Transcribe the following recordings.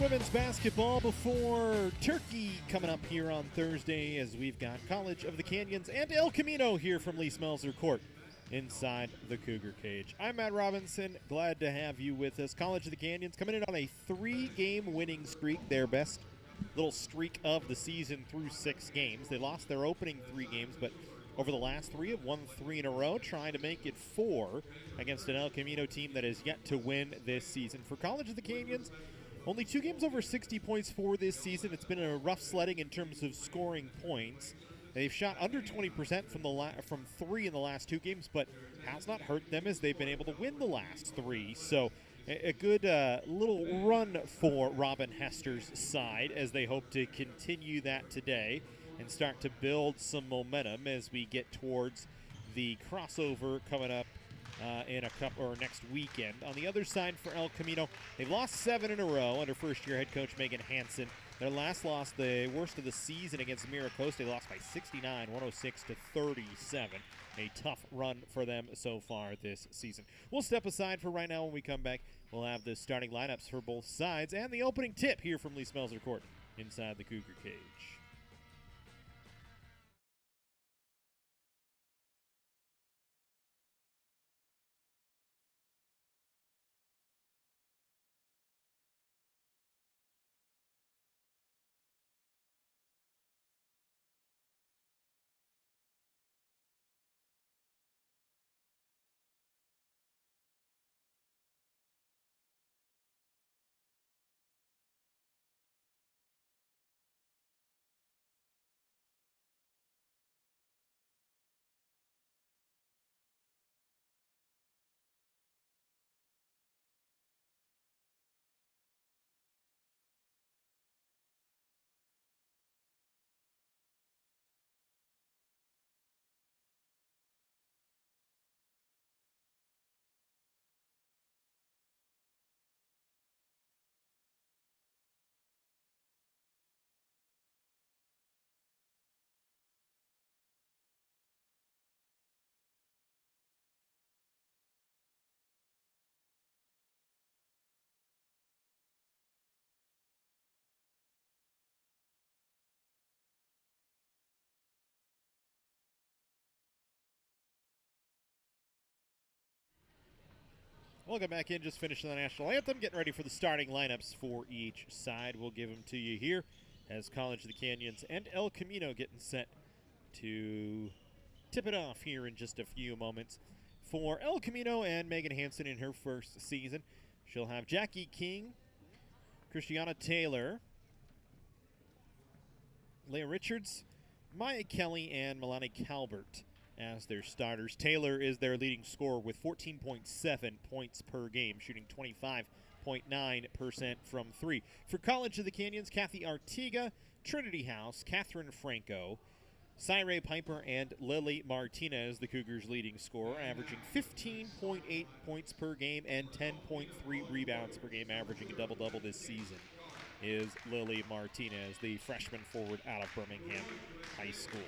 women's basketball before Turkey coming up here on Thursday, as we've got College of the Canyons and El Camino here from Lee Smelser Court inside the Cougar cage. I'm Matt Robinson. Glad to have you with us. College of the Canyons coming in on a 3-game winning streak, their best little streak of the season through 6 games. They lost their opening 3 games, but over the last 3 have won 3 in a row, trying to make it 4 against an El Camino team that has yet to win this season. For College of the Canyons, only 2 games over 60 points for this season. It's been a rough sledding in terms of scoring points. They've shot under 20% from 3 in the last 2 games, but has not hurt them as they've been able to win the last 3. So a good little run for Robin Hester's side as they hope to continue that today and start to build some momentum as we get towards the crossover coming up in a couple or next weekend. On the other side for El Camino, they've lost 7 in a row under first-year head coach Megan Hansen. Their last loss, the worst of the season against Miracosta, they lost by 69, 106-37. A tough run for them so far this season. We'll step aside for right now. When we come back, we'll have the starting lineups for both sides and the opening tip here from Lee Smelser Court inside the Cougar cage. Welcome back in, just finishing the national anthem, getting ready for the starting lineups for each side. We'll give them to you here as College of the Canyons and El Camino getting set to tip it off here in just a few moments. For El Camino and Megan Hansen in her first season, she'll have Jackie King, Christiana Taylor, Leah Richards, Maya Kelly, and Melanie Calbert as their starters. Taylor is their leading scorer with 14.7 points per game, shooting 25.9% from 3. For College of the Canyons, Kathy Artiga, Trinity House, Catherine Franco, Cyree Piper, and Lily Martinez, the Cougars' leading scorer, averaging 15.8 points per game and 10.3 rebounds per game, averaging a double-double this season, is Lily Martinez, the freshman forward out of Birmingham High School.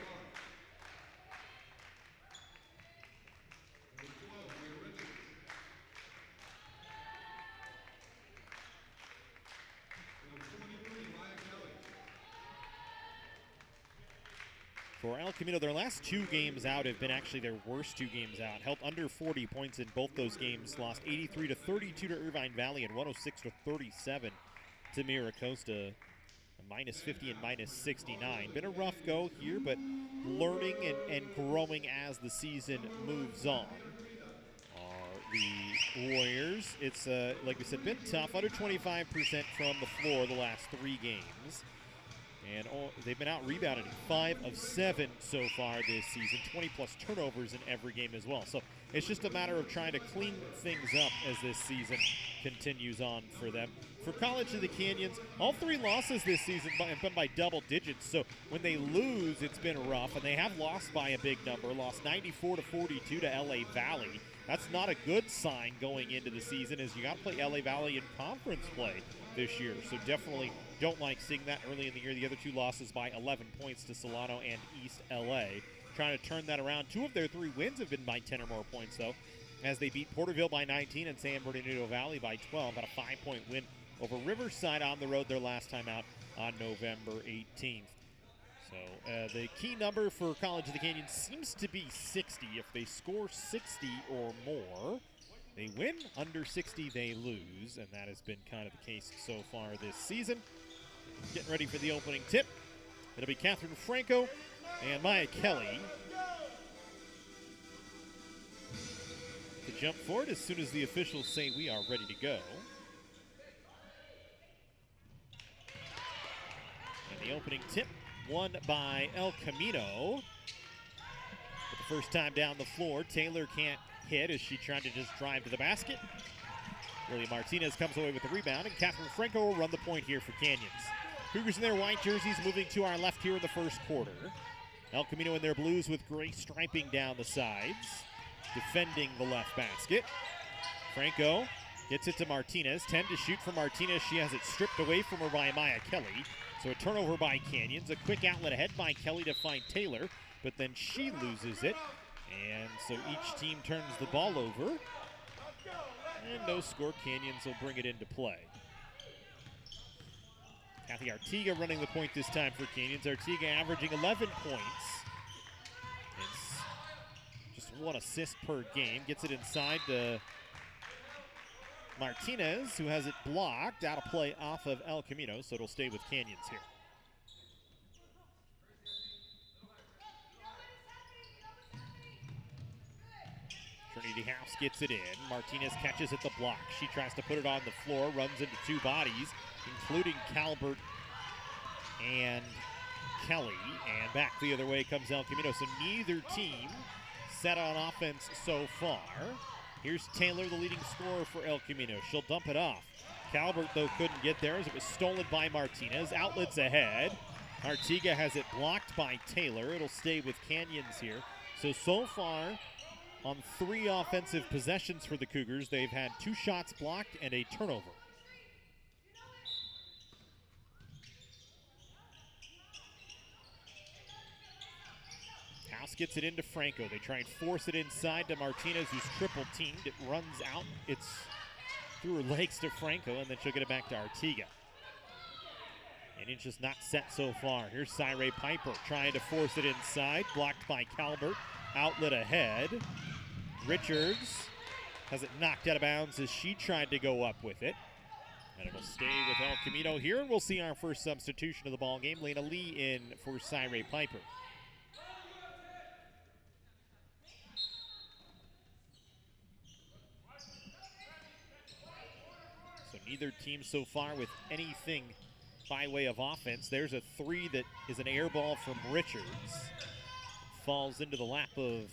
For El Camino, their last 2 games out have been actually their worst 2 games out. Held under 40 points in both those games. Lost 83-32 to Irvine Valley and 106-37 to Miracosta. -50 and -69. Been a rough go here, but learning and growing as the season moves on. The Warriors, it's, like we said, been tough. Under 25% from the floor the last 3 games. And they've been out-rebounded in 5 of 7 so far this season. 20-plus turnovers in every game as well. So it's just a matter of trying to clean things up as this season continues on for them. For College of the Canyons, all 3 losses this season have been by double digits. So when they lose, it's been rough. And they have lost by a big number. Lost 94-42 to LA Valley. That's not a good sign going into the season, as you got to play LA Valley in conference play this year. So definitely don't like seeing that early in the year. The other 2 losses by 11 points to Solano and East LA. Trying to turn that around. 2 of their 3 wins have been by 10 or more points, though, as they beat Porterville by 19 and San Bernardino Valley by 12. Had a 5-point win over Riverside on the road their last time out on November 18th. So the key number for College of the Canyons seems to be 60. If they score 60 or more, they win. Under 60, they lose, and that has been kind of the case so far this season. Getting ready for the opening tip. It'll be Catherine Franco and Maya Kelly to jump forward as soon as the officials say we are ready to go. And the opening tip won by El Camino. For the first time down the floor, Taylor can't hit as she tried to just drive to the basket. Lily Martinez comes away with the rebound, and Catherine Franco will run the point here for Canyons. Cougars in their white jerseys moving to our left here in the first quarter. El Camino in their blues with gray striping down the sides, defending the left basket. Franco gets it to Martinez. 10 to shoot for Martinez. She has it stripped away from her by Maya Kelly. So a turnover by Canyons. A quick outlet ahead by Kelly to find Taylor, but then she loses it. And so each team turns the ball over. And no score. Canyons will bring it into play. Kathy Artiga running the point this time for Canyons. Artiga averaging 11 points. It's just 1 assist per game. Gets it inside to Martinez, who has it blocked. Out of play off of El Camino, so it'll stay with Canyons here. Trinity House gets it in. Martinez catches at the block. She tries to put it on the floor, runs into 2 bodies, including Calvert and Kelly. And back the other way comes El Camino. So neither team set on offense so far. Here's Taylor, the leading scorer for El Camino. She'll dump it off. Calvert, though, couldn't get there as it was stolen by Martinez. Outlets ahead. Artiga has it blocked by Taylor. It'll stay with Canyons here. So far, on 3 offensive possessions for the Cougars, they've had 2 shots blocked and a turnover. House gets it into Franco. They try and force it inside to Martinez, who's triple teamed. It runs out. It's through her legs to Franco, and then she'll get it back to Artiga. And it's just not set so far. Here's Cyree Piper trying to force it inside. Blocked by Calvert. Outlet ahead. Richards has it knocked out of bounds as she tried to go up with it. And it'll stay with El Camino here, and we'll see our first substitution of the ball game. Lena Lee in for Cyree Piper. So neither team so far with anything by way of offense. There's a 3 that is an air ball from Richards. Falls into the lap of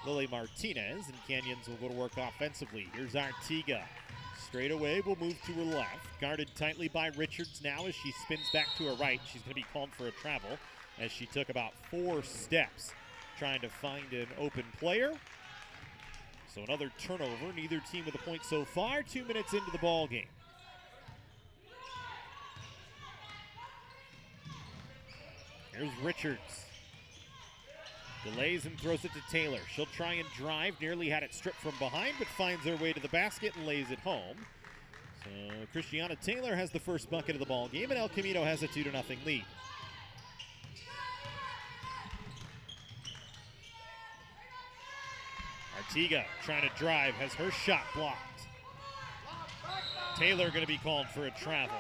Lily Martinez, and Canyons will go to work offensively. Here's Artiga. Straight away will move to her left. Guarded tightly by Richards now as she spins back to her right. She's going to be called for a travel as she took about 4 steps trying to find an open player. So another turnover. Neither team with a point so far. 2 minutes into the ball game. Here's Richards. Delays and throws it to Taylor. She'll try and drive. Nearly had it stripped from behind, but finds her way to the basket and lays it home. So Christiana Taylor has the first bucket of the ball game, and El Camino has a 2-0 lead. Artiga trying to drive, has her shot blocked. Taylor going to be called for a travel.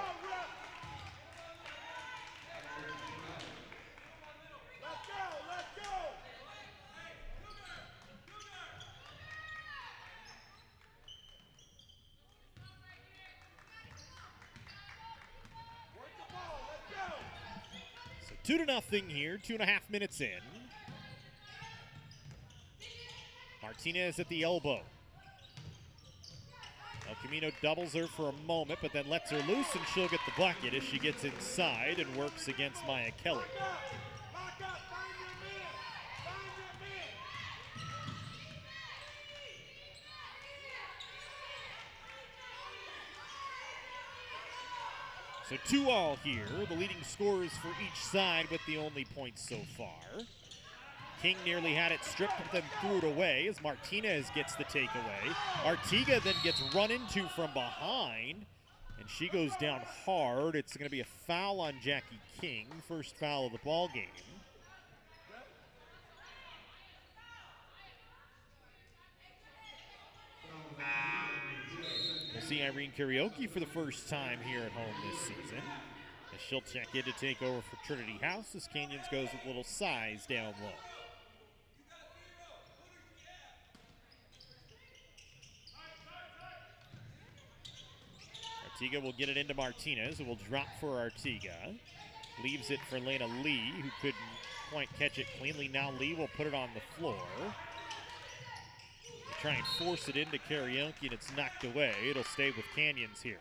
So 2-0 here, 2.5 minutes in. Martinez at the elbow. El Camino doubles her for a moment, but then lets her loose, and she'll get the bucket as she gets inside and works against Maya Kelly. So 2-2 here. The leading scorers for each side with the only points so far. King nearly had it stripped, but then threw it away as Martinez gets the takeaway. Artiga then gets run into from behind, and she goes down hard. It's going to be a foul on Jackie King, first foul of the ball game. We'll see Irene Karaoke for the first time here at home this season, as she'll check in to take over for Trinity House as Canyons goes with a little size down low. Artiga will get it into Martinez. It will drop for Artiga. Leaves it for Lena Lee, who couldn't quite catch it cleanly. Now Lee will put it on the floor. They try and force it into Karaoke, and it's knocked away. It'll stay with Canyons here.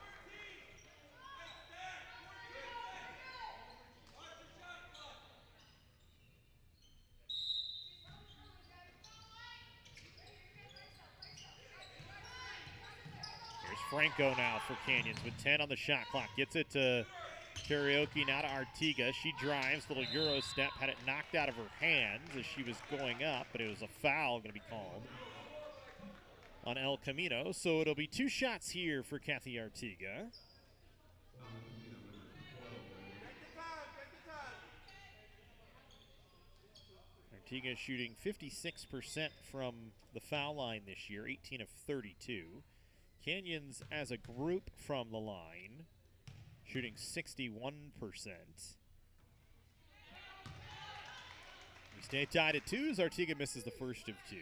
Franco now for Canyons with 10 on the shot clock. Gets it to Karaoke, now to Artiga. She drives, little Euro step, had it knocked out of her hands as she was going up, but it was a foul going to be called on El Camino. So it'll be 2 shots here for Kathy Artiga. Artiga shooting 56% from the foul line this year, 18 of 32. Canyons as a group from the line, shooting 61%. We stay tied at 2 as Artiga misses the first of 2.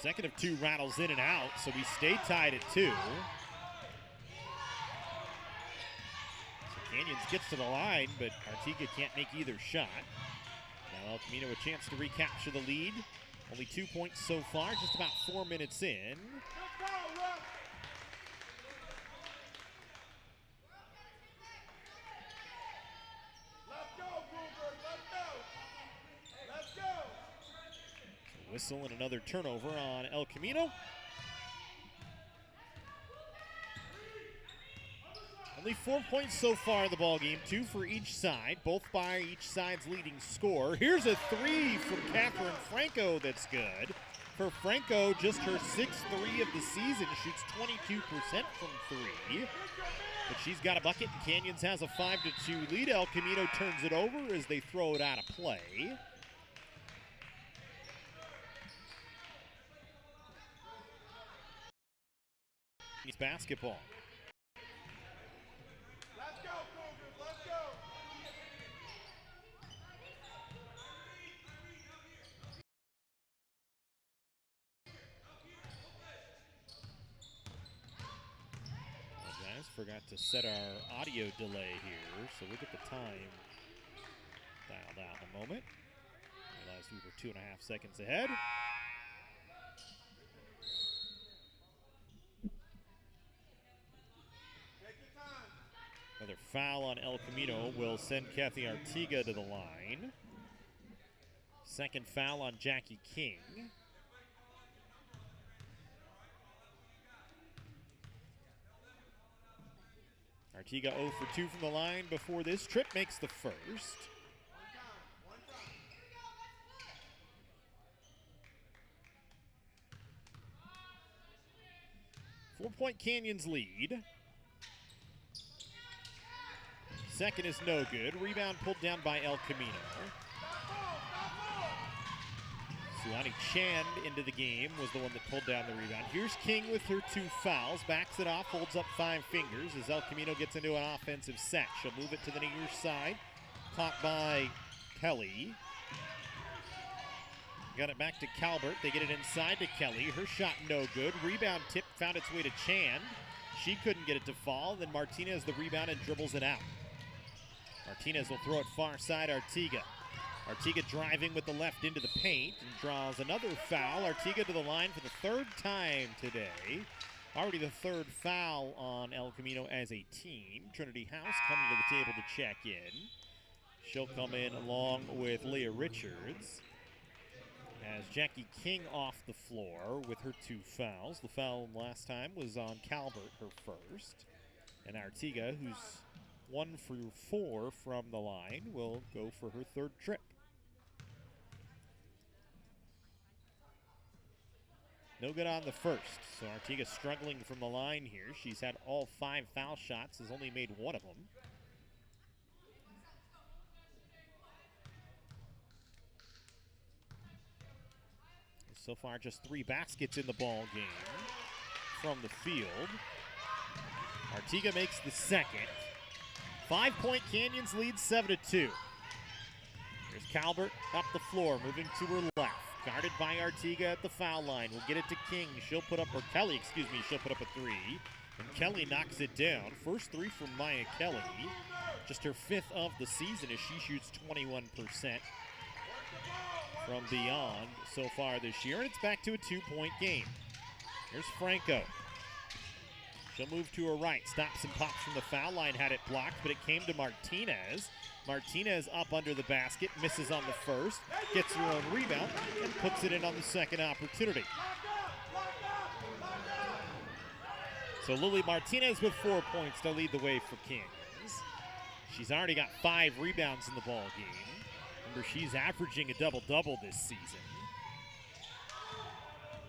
Second of 2 rattles in and out, so we stay tied at 2. Canyons gets to the line, but Artiga can't make either shot. Now El Camino a chance to recapture the lead. Only 2 points so far, just about 4 minutes in. Let's go, Cougar, let's go. Let's go. So whistle and another turnover on El Camino. Only 4 points so far in the ballgame, 2 for each side, both by each side's leading scorer. Here's a 3 from Catherine Franco that's good. For Franco, just her 6th 3 of the season, shoots 22% from 3. But she's got a bucket, and Canyons has a 5-2 lead. El Camino turns it over as they throw it out of play. It's basketball. Let's go. 'Apologize, forgot to set our audio delay here, so we'll get the time dialed out in a moment. Realized we were 2.5 seconds ahead. Another foul on El Camino will send Kathy Artiga to the line. Second foul on Jackie King. Artiga 0 for 2 from the line before this trip, makes the first. Four-point Canyons lead. Second is no good. Rebound pulled down by El Camino. Suani Chand into the game was the one that pulled down the rebound. Here's King with her 2 fouls. Backs it off, holds up 5 fingers as El Camino gets into an offensive set. She'll move it to the near side. Caught by Kelly. Got it back to Calvert. They get it inside to Kelly. Her shot no good. Rebound tip found its way to Chand. She couldn't get it to fall. Then Martinez the rebound and dribbles it out. Martinez will throw it far side Artiga. Artiga driving with the left into the paint and draws another foul. Artiga to the line for the 3rd time today. Already the 3rd foul on El Camino as a team. Trinity House coming to the table to check in. She'll come in along with Leah Richards. As Jackie King off the floor with her 2 fouls. The foul last time was on Calvert, her first. And Artiga, who's 1 for 4 from the line, will go for her 3rd trip. No good on the first, so Artiga struggling from the line here. She's had all 5 foul shots, has only made 1 of them. So far, just 3 baskets in the ball game from the field. Artiga makes the second. 5-point Canyons lead 7-2. Here's Calvert up the floor, moving to her left. Guarded by Artiga at the foul line. We'll get it to King. She'll put up, or Kelly, excuse me, she'll put up a 3. And Kelly knocks it down. First 3 from Maya Kelly. Just her 5th of the season as she shoots 21% from beyond so far this year. And it's back to a 2-point game. Here's Franco. She'll move to her right. Stops and pops from the foul line. Had it blocked, but it came to Martinez. Martinez up under the basket, misses on the first, gets her own rebound, and puts it in on the second opportunity. So Lily Martinez with 4 points to lead the way for Canyons. She's already got 5 rebounds in the ball game. Remember, she's averaging a double-double this season.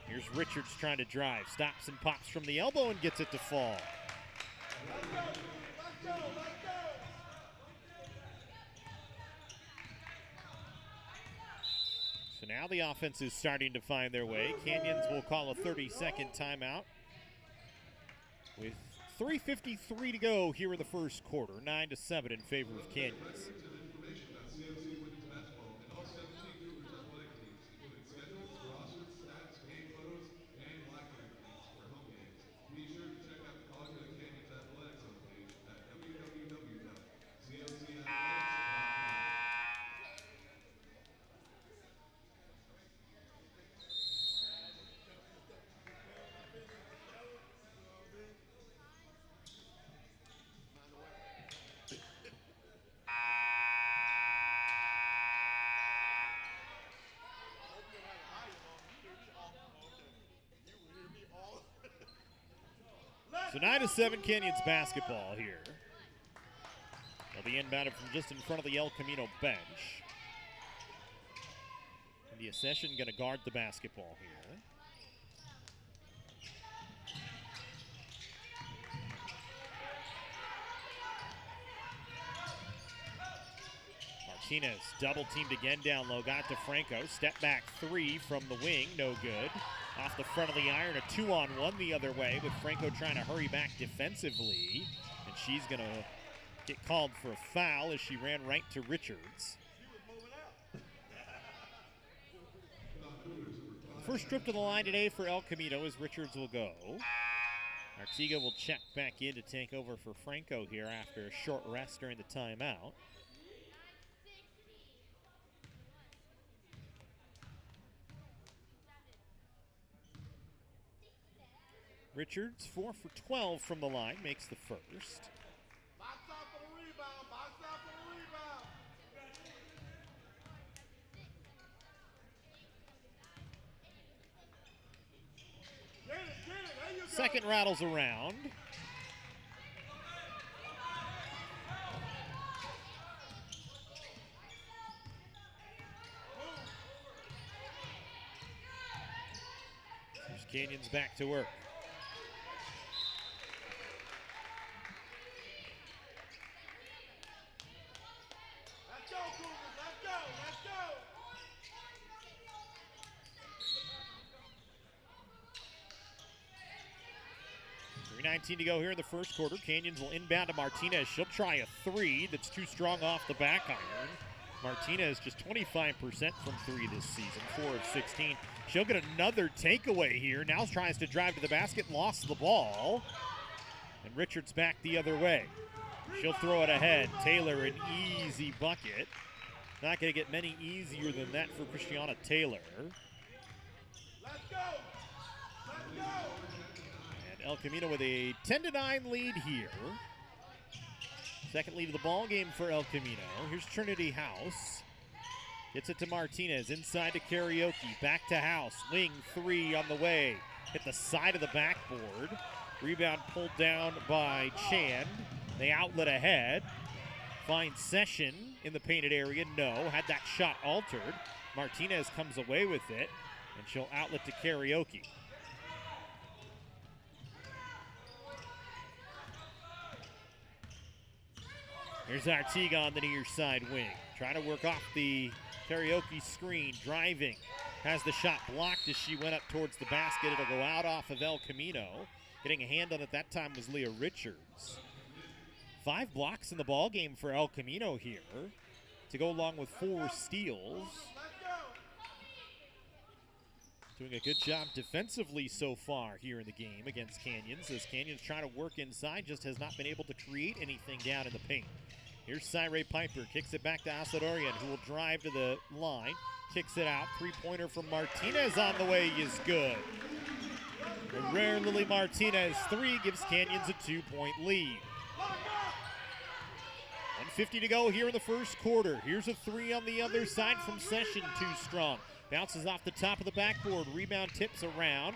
Here's Richards trying to drive, stops and pops from the elbow and gets it to fall. So now the offense is starting to find their way. Canyons will call a 30-second timeout with 3:53 to go here in the first quarter. 9-7 in favor of Canyons. So 9-7 Canyons basketball here. They'll be inbounded from just in front of the El Camino bench. India Session going to guard the basketball here. Martinez double teamed again down low, got to Franco. Step back 3 from the wing, no good. Off the front of the iron, a 2-on-1 the other way with Franco trying to hurry back defensively. And she's going to get called for a foul as she ran right to Richards. First trip to the line today for El Camino as Richards will go. Artiga will check back in to take over for Franco here after a short rest during the timeout. Richards 4 for 12 from the line, makes the first. Box out for the rebound. Box out for the rebound. Get it. There you go. Second rattles around. Here's Canyons back to work. Let's go, Cougars. Let's go. Let's go. 3:19 to go here in the first quarter. Canyons will inbound to Martinez. She'll try a 3 that's too strong off the back iron. Martinez just 25% from 3 this season, 4 of 16. She'll get another takeaway here. Now tries to drive to the basket, lost the ball. And Richards back the other way. She'll throw it ahead. Taylor, an easy bucket. Not going to get many easier than that for Christiana Taylor. Let's go. Let's go. And El Camino with a 10-9 lead here. Second lead of the ball game for El Camino. Here's Trinity House. Gets it to Martinez, inside to Karaoke, back to House, wing 3 on the way. Hit the side of the backboard. Rebound pulled down by Chand. They outlet ahead. Finds Session in the painted area, no, had that shot altered. Martinez comes away with it, and she'll outlet to Karaoke. Here's Artiga on the near side wing. Trying to work off the Karaoke screen, driving. Has the shot blocked as she went up towards the basket. It'll go out off of El Camino. Getting a hand on it that time was Leah Richards. 5 blocks in the ball game for El Camino here to go along with 4 steals. Doing a good job defensively so far here in the game against Canyons, as Canyons trying to work inside, just has not been able to create anything down in the paint. Here's Cyree Piper, kicks it back to Asadorian, who will drive to the line, kicks it out, 3-pointer from Martinez on the way is good. The rare Lily Martinez 3 gives Canyons a 2-point lead. 1:50 to go here in the first quarter. Here's a 3 on the other side from Session, too strong. Bounces off the top of the backboard, rebound tips around.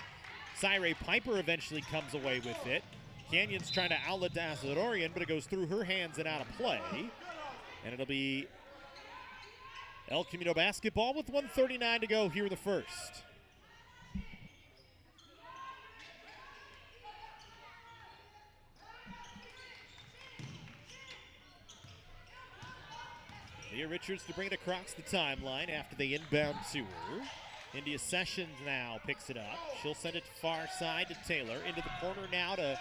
Cyree Piper eventually comes away with it. Canyons trying to outlet to Asadorian, but it goes through her hands and out of play. And it'll be El Camino basketball with 1:39 to go here in the first. Leah Richards to bring it across the timeline after they inbound to her. India Sessions now picks it up. She'll send it far side to Taylor. Into the corner now to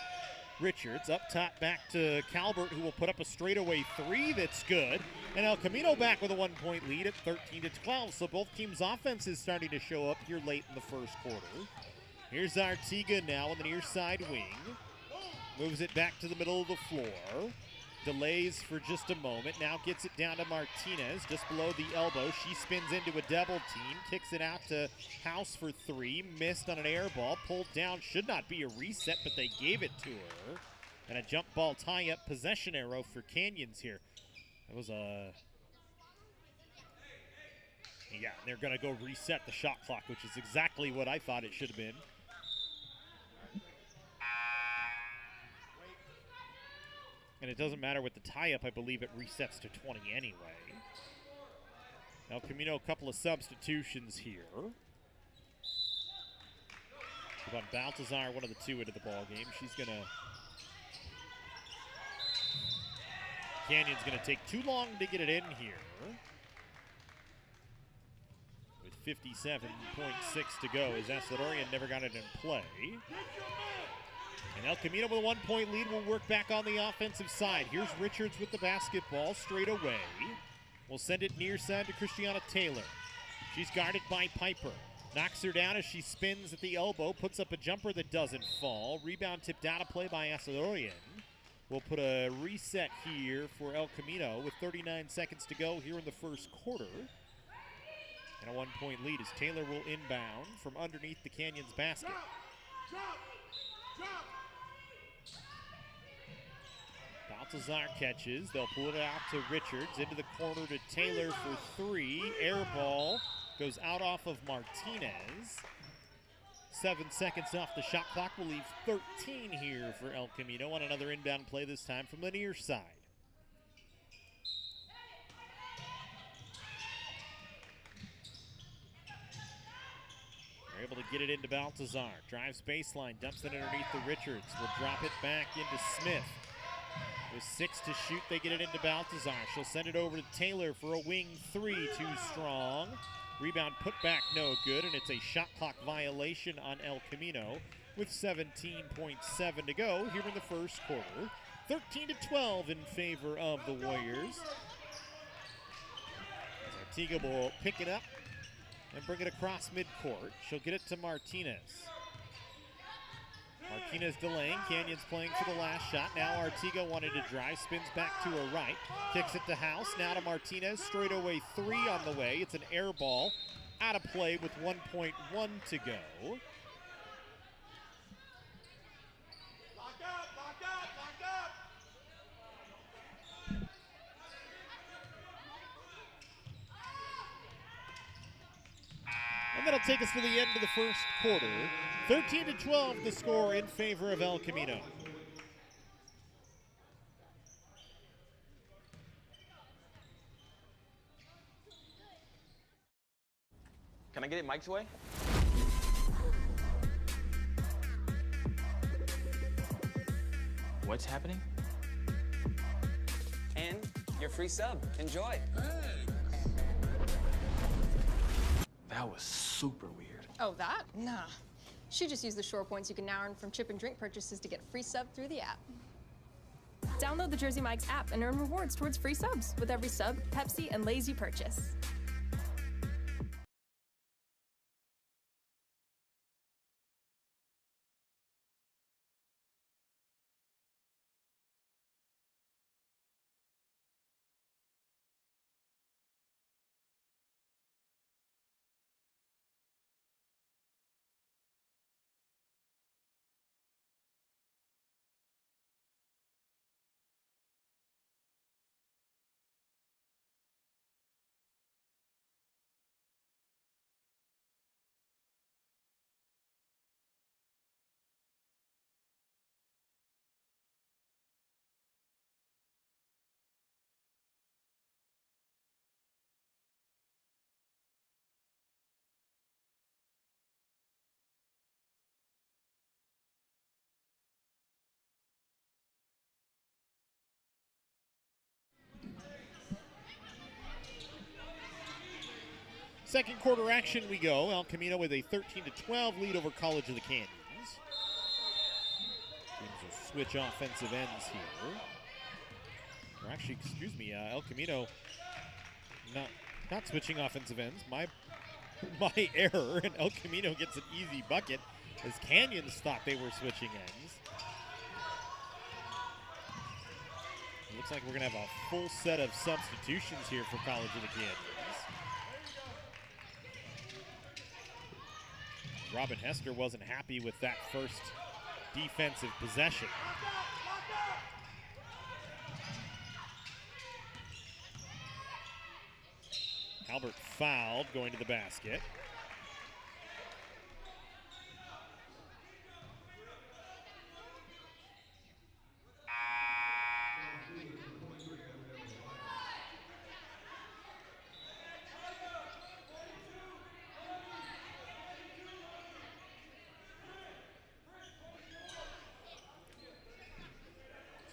Richards. Up top back to Calvert, who will put up a straightaway 3 that's good. And El Camino back with a 1-point lead at 13-12. So both teams' offense is starting to show up here late in the first quarter. Here's Artiga now on the near side wing. Moves it back to the middle of the floor. Delays for just a moment, now gets it down to Martinez, just below the elbow. She spins into a double team, kicks it out to House for 3, missed on an air ball, pulled down, should not be a reset, but they gave it to her. And a jump ball tie-up possession arrow for Canyons here. That was a... Yeah, they're gonna go reset the shot clock, which is exactly what I thought it should have been. And it doesn't matter with the tie-up, I believe it resets to 20 anyway. El Camino, a couple of substitutions here. Siobhan Baltazar, one of the 2 into the ball game. She's gonna... Canyon's gonna take too long to get it in here. With 57.6 to go, as Asadorian never got it in play. And El Camino with a 1-point lead will work back on the offensive side. Here's Richards with the basketball straight away. We'll send it near side to Christiana Taylor. She's guarded by Piper. Knocks her down as she spins at the elbow, puts up a jumper that doesn't fall. Rebound tipped out of play by Asadorian. We'll put a reset here for El Camino with 39 seconds to go here in the first quarter. And a 1-point lead as Taylor will inbound from underneath the Canyons basket. Baltazar catches. They'll pull it out to Richards. Into the corner to Taylor for 3. Air ball goes out off of Martinez. 7 seconds off the shot clock will leave 13 here for El Camino on another inbound play, this time from the near side. They're able to get it into Baltazar. Drives baseline, dumps it underneath the Richards. Will drop it back into Smith. With 6 to shoot, they get it into Baltazar. She'll send it over to Taylor for a wing 3, too strong. Rebound put back, no good, and it's a shot clock violation on El Camino with 17.7 to go here in the first quarter. 13-12 in favor of the Warriors. As Artiga will pick it up and bring it across midcourt. She'll get it to Martinez. Martinez delaying, Canyons playing for the last shot. Now Artiga wanted to drive, spins back to her right, kicks it to House, now to Martinez, straightaway 3 on the way. It's an air ball, out of play with 1.1 to go. Lock up, lock up, lock up. that'll take us to the end of the first quarter. 13-12 the score in favor of El Camino. Can I get it Mike's way? What's happening? And your free sub. Enjoy. That was super weird. Oh, that? Nah. She just used the Shore points you can now earn from chip and drink purchases to get free sub through the app. Download the Jersey Mike's app and earn rewards towards free subs with every sub, Pepsi, and Lay's you purchase. Second quarter action we go. El Camino with a 13-12 lead over College of the Canyons. Teams will switch offensive ends here. Or actually, excuse me, El Camino not switching offensive ends. My error, and El Camino gets an easy bucket as Canyons thought they were switching ends. It looks like we're going to have a full set of substitutions here for College of the Canyons. Robin Hester wasn't happy with that first defensive possession. Albert fouled going to the basket.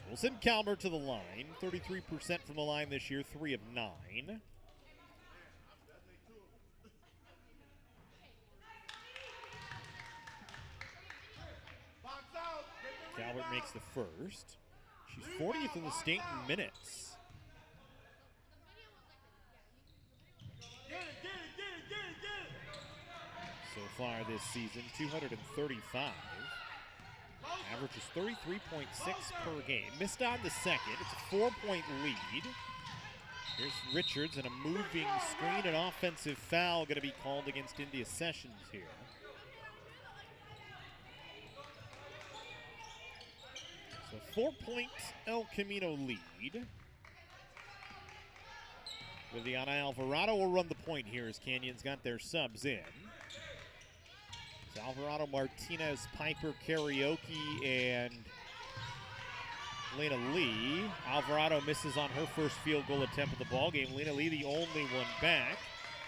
We'll send Calmer to the line. 33% from the line this year, 3 of 9. Calvert makes the first. She's 40th in the state in minutes. So far this season, 235. Averages 33.6 per game. Missed on the second. It's a 4-point lead. Here's Richards, and a moving screen and offensive foul going to be called against India Sessions here. So 4-point El Camino lead. Viviana Alvarado will run the point here as Canyons got their subs in. Alvarado, Martinez, Piper, Karaoke, and Lena Lee. Alvarado misses on her first field goal attempt of the ball game. Lena Lee, the only one back.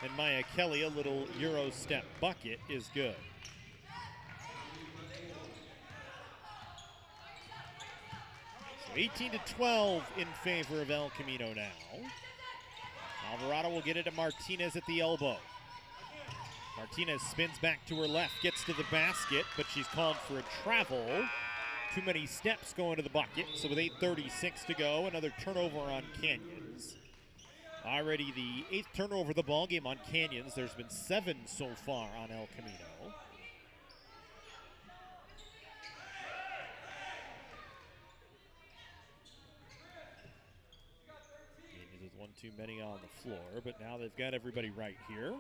And Maya Kelly, a little Euro step bucket, is good. So 18-12 in favor of El Camino now. Alvarado will get it to Martinez at the elbow. Martinez spins back to her left, gets to the basket, but she's called for a travel. Too many steps going to the bucket, so with 8:36 to go, another turnover on Canyons. Already the 8th turnover of the ball game on Canyons. There's been 7 so far on El Camino. Canyons with one too many on the floor, but now they've got everybody right here.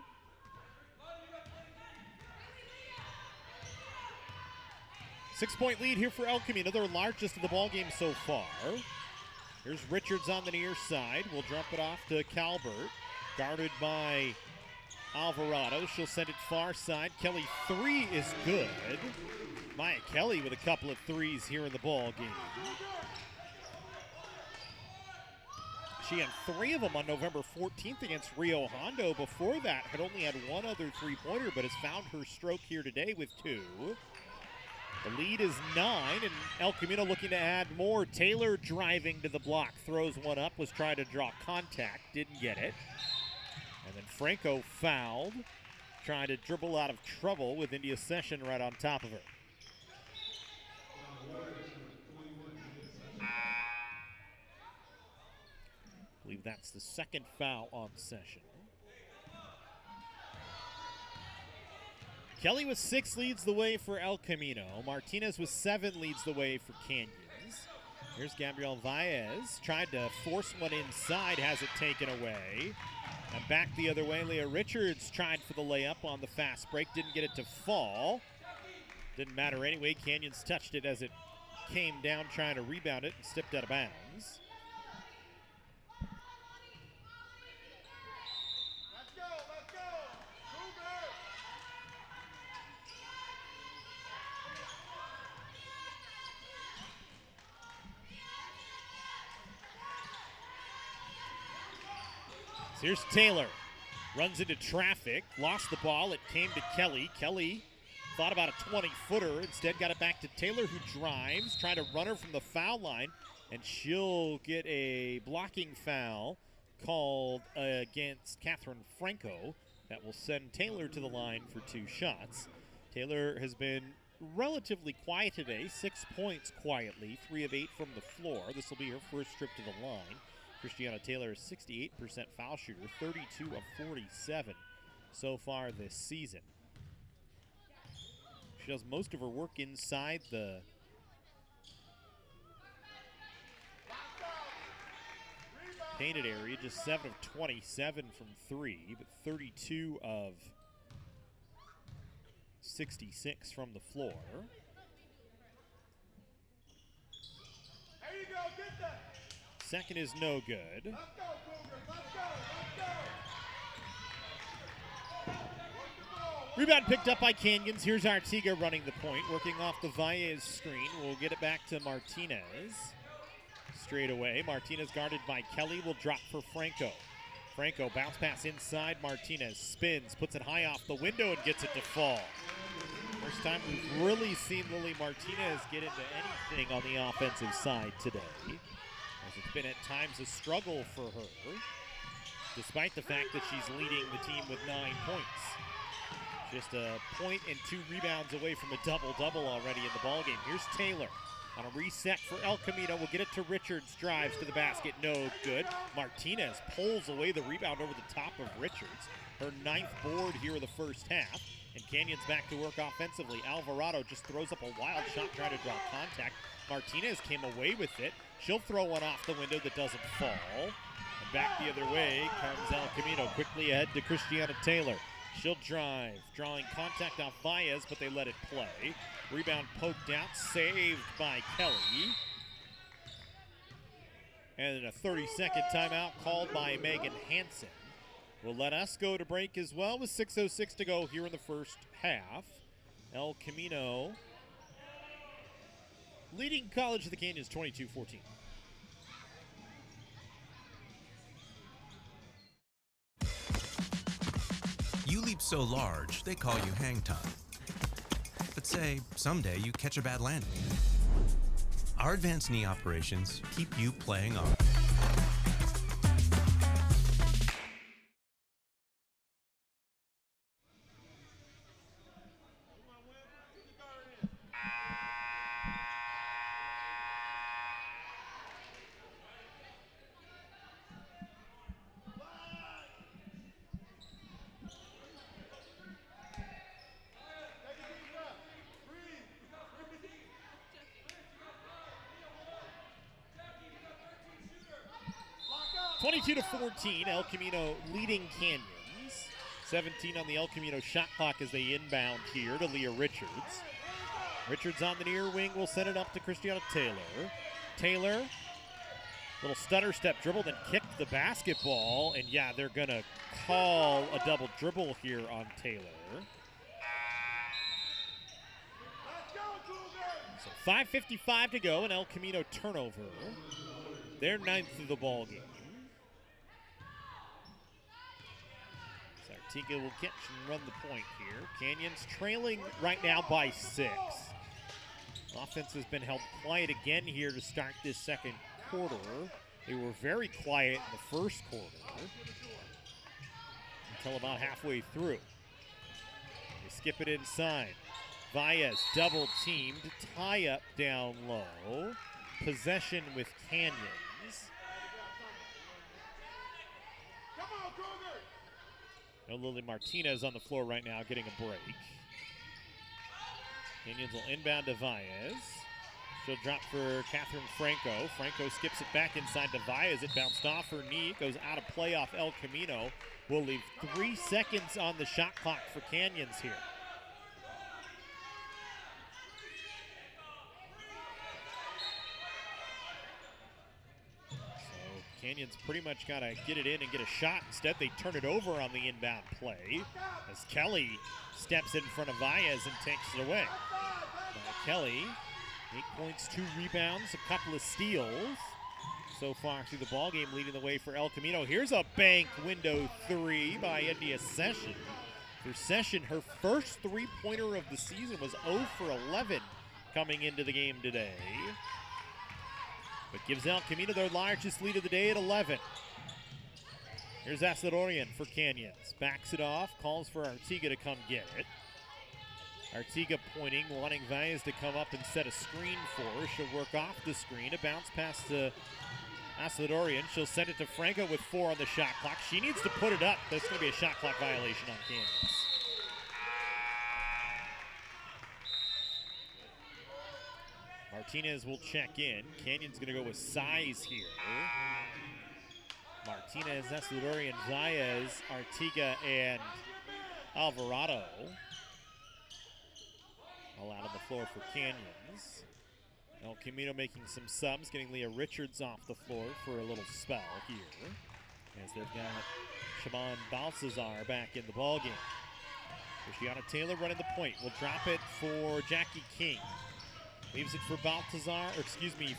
Six-point lead here for El Camino, their largest of the ball game so far. Here's Richards on the near side. We'll drop it off to Calvert. Guarded by Alvarado, she'll send it far side. Kelly, 3 is good. Maya Kelly with a couple of threes here in the ball game. She had 3 of them on November 14th against Rio Hondo. Before that, had only had 1 other three-pointer, but has found her stroke here today with 2. The lead is 9, and El Camino looking to add more. Taylor driving to the block, throws one up, was trying to draw contact, didn't get it. And then Franco fouled, trying to dribble out of trouble with India Session right on top of her. I believe that's the second foul on Session. Kelly with 6 leads the way for El Camino. Martinez with 7 leads the way for Canyons. Here's Gabrielle Valles, tried to force one inside, has it taken away. And back the other way, Leah Richards tried for the layup on the fast break, didn't get it to fall. Didn't matter anyway, Canyons touched it as it came down trying to rebound it and stepped out of bounds. Let's go, let's go. Cougar. So here's Taylor. Runs into traffic, lost the ball. It came to Kelly. Kelly thought about a 20-footer. Instead got it back to Taylor, who drives, trying to run her from the foul line. And she'll get a blocking foul called against Catherine Franco. That will send Taylor to the line for 2 shots. Taylor has been relatively quiet today. 6 points quietly, 3 of 8 from the floor. This will be her first trip to the line. Christiana Taylor is 68% foul shooter, 32 of 47 so far this season. She does most of her work inside the painted area, just 7 of 27 from 3, but 32 of 66 from the floor. There you go, get that. Second is no good. Let's go, Cougar. Let's go, let's go. Rebound picked up by Canyons. Here's Artiga running the point, working off the Valles screen. We'll get it back to Martinez. Straight away. Martinez guarded by Kelly, will drop for Franco. Franco bounce pass inside. Martinez spins, puts it high off the window and gets it to fall. First time we've really seen Lily Martinez get into anything on the offensive side today, as it's been at times a struggle for her, despite the fact that she's leading the team with 9 points. Just a point and 2 rebounds away from a double-double already in the ballgame. Here's Taylor on a reset for El Camino. We'll get it to Richards, drives to the basket, no good. Martinez pulls away the rebound over the top of Richards. Her 9th board here in the first half. And Canyons back to work offensively. Alvarado just throws up a wild shot trying to draw contact. Martinez came away with it. She'll throw one off the window that doesn't fall. And back the other way comes El Camino. Quickly ahead to Christiana Taylor. She'll drive, drawing contact off Valles, but they let it play. Rebound poked out, saved by Kelly. And then a 30-second timeout called by Megan Hansen. Will let us go to break as well with 6:06 to go here in the first half. El Camino leading College of the Canyons 22-14. You leap so large, they call you hang time. But say, someday you catch a bad landing. Our advanced knee operations keep you playing on. To 14, El Camino leading Canyons. 17 on the El Camino shot clock as they inbound here to Leah Richards. Richards on the near wing will send it up to Christiana Taylor. Taylor Little stutter step dribble, then kicked the basketball. And yeah, they're going to call a double dribble here on Taylor. So 5:55 to go, and El Camino turnover. Their 9th of the ball game. Sartiga will catch and run the point here. Canyons trailing right now by 6. Offense has been held quiet again here to start this second quarter. They were very quiet in the first quarter until about halfway through. They skip it inside. Valles double teamed, tie up down low. Possession with Canyons. No Lily Martinez on the floor right now getting a break. Canyons will inbound to Valles. She'll drop for Catherine Franco. Franco skips it back inside to Valles. It bounced off her knee. Goes out of play off El Camino. Will leave 3 seconds on the shot clock for Canyons here. Canyons pretty much got to get it in and get a shot. Instead, they turn it over on the inbound play as Kelly steps in front of Valles and takes it away. Kelly, 8 points, 2 rebounds, a couple of steals so far through the ballgame, leading the way for El Camino. Here's a bank window 3 by India Session. For Session, her first three-pointer of the season was 0 for 11 coming into the game today. But gives El Camino their largest lead of the day at 11. Here's Asadorian for Canyons. Backs it off, calls for Artiga to come get it. Artiga pointing, wanting Valles to come up and set a screen for her. She'll work off the screen. A bounce pass to Asadorian. She'll send it to Franco with 4 on the shot clock. She needs to put it up. That's going to be a shot clock violation on Canyons. Martinez will check in. Canyon's going to go with size here. Martinez, Asadorian, Valles, Artiga, and Alvarado. All out on the floor for Canyons. El Camino making some subs, getting Leah Richards off the floor for a little spell here. As they've got Siobhan Balcazar back in the ballgame. Christiana Taylor running the point. Will drop it for Jackie King. Leaves it for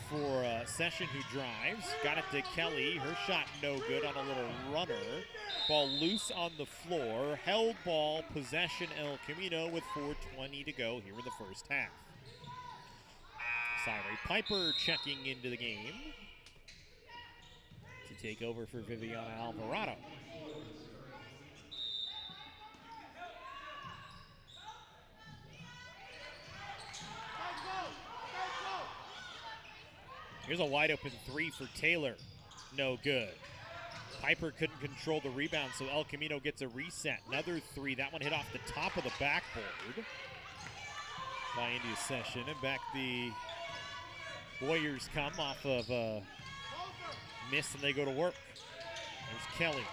for Session, who drives. Got it to Kelly. Her shot no good on a little runner. Ball loose on the floor. Held ball, possession El Camino with 4:20 to go here in the first half. Cyree Piper checking into the game to take over for Viviana Alvarado. Here's a wide open 3 for Taylor. No good. Piper couldn't control the rebound, so El Camino gets a reset. Another 3. That one hit off the top of the backboard by India Session. And back the Warriors come off of a miss, and they go to work. There's Kelly.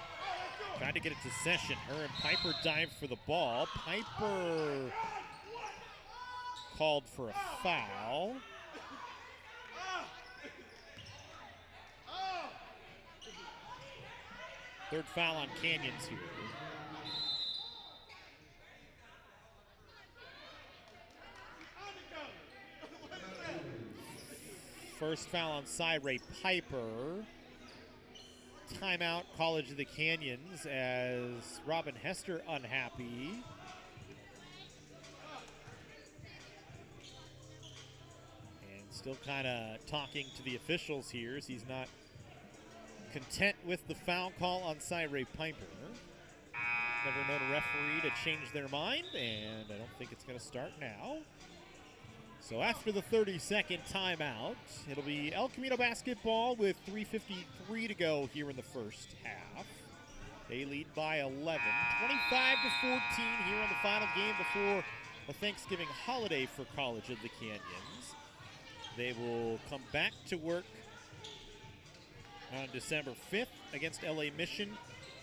Trying to get it to Session. Her and Piper dive for the ball. Piper called for a foul. Third foul on Canyons here. First foul on Cyree Piper. Timeout, College of the Canyons, as Robin Hester unhappy. And still kind of talking to the officials here, as he's not content with the foul call on Cyree Piper. Never known a referee to change their mind, and I don't think it's going to start now. So after the 30-second timeout, it'll be El Camino basketball with 3:53 to go here in the first half. They lead by 11, 25-14 here on the final game before the Thanksgiving holiday for College of the Canyons. They will come back to work on December 5th against LA Mission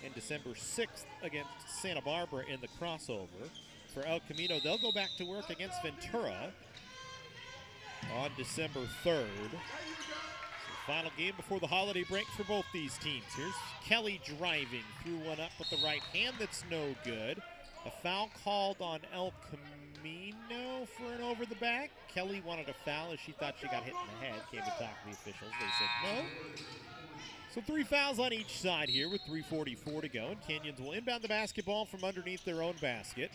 and December 6th against Santa Barbara in the crossover. For El Camino, they'll go back to work against Ventura on December 3rd. So Final game before the holiday break for both these teams. Here's Kelly driving, threw one up with the right hand that's no good. A foul called on El Camino for an over the back. Kelly wanted a foul as she thought she got hit in the head. Came to talk to the officials. They said no. So 3 fouls on each side here with 3:44 to go. And Canyons will inbound the basketball from underneath their own basket.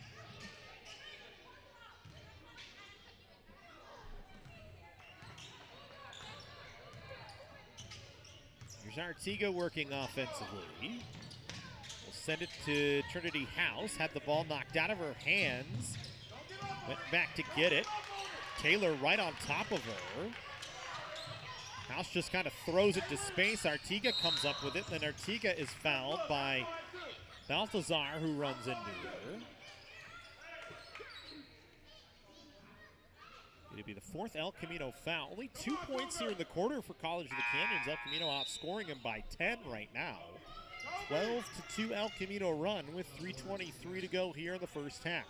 Here's Artiga working offensively. We'll send it to Trinity House. Had the ball knocked out of her hands. Went back to get it. Taylor right on top of her. House just kind of throws it to space. Artiga comes up with it. Then Artiga is fouled by Balthazar, who runs into her. It'll be the 4th El Camino foul. Only 2 points here in the quarter for College of the Canyons. El Camino outscoring him by 10 right now. 12-2 El Camino run with 3:23 to go here in the first half.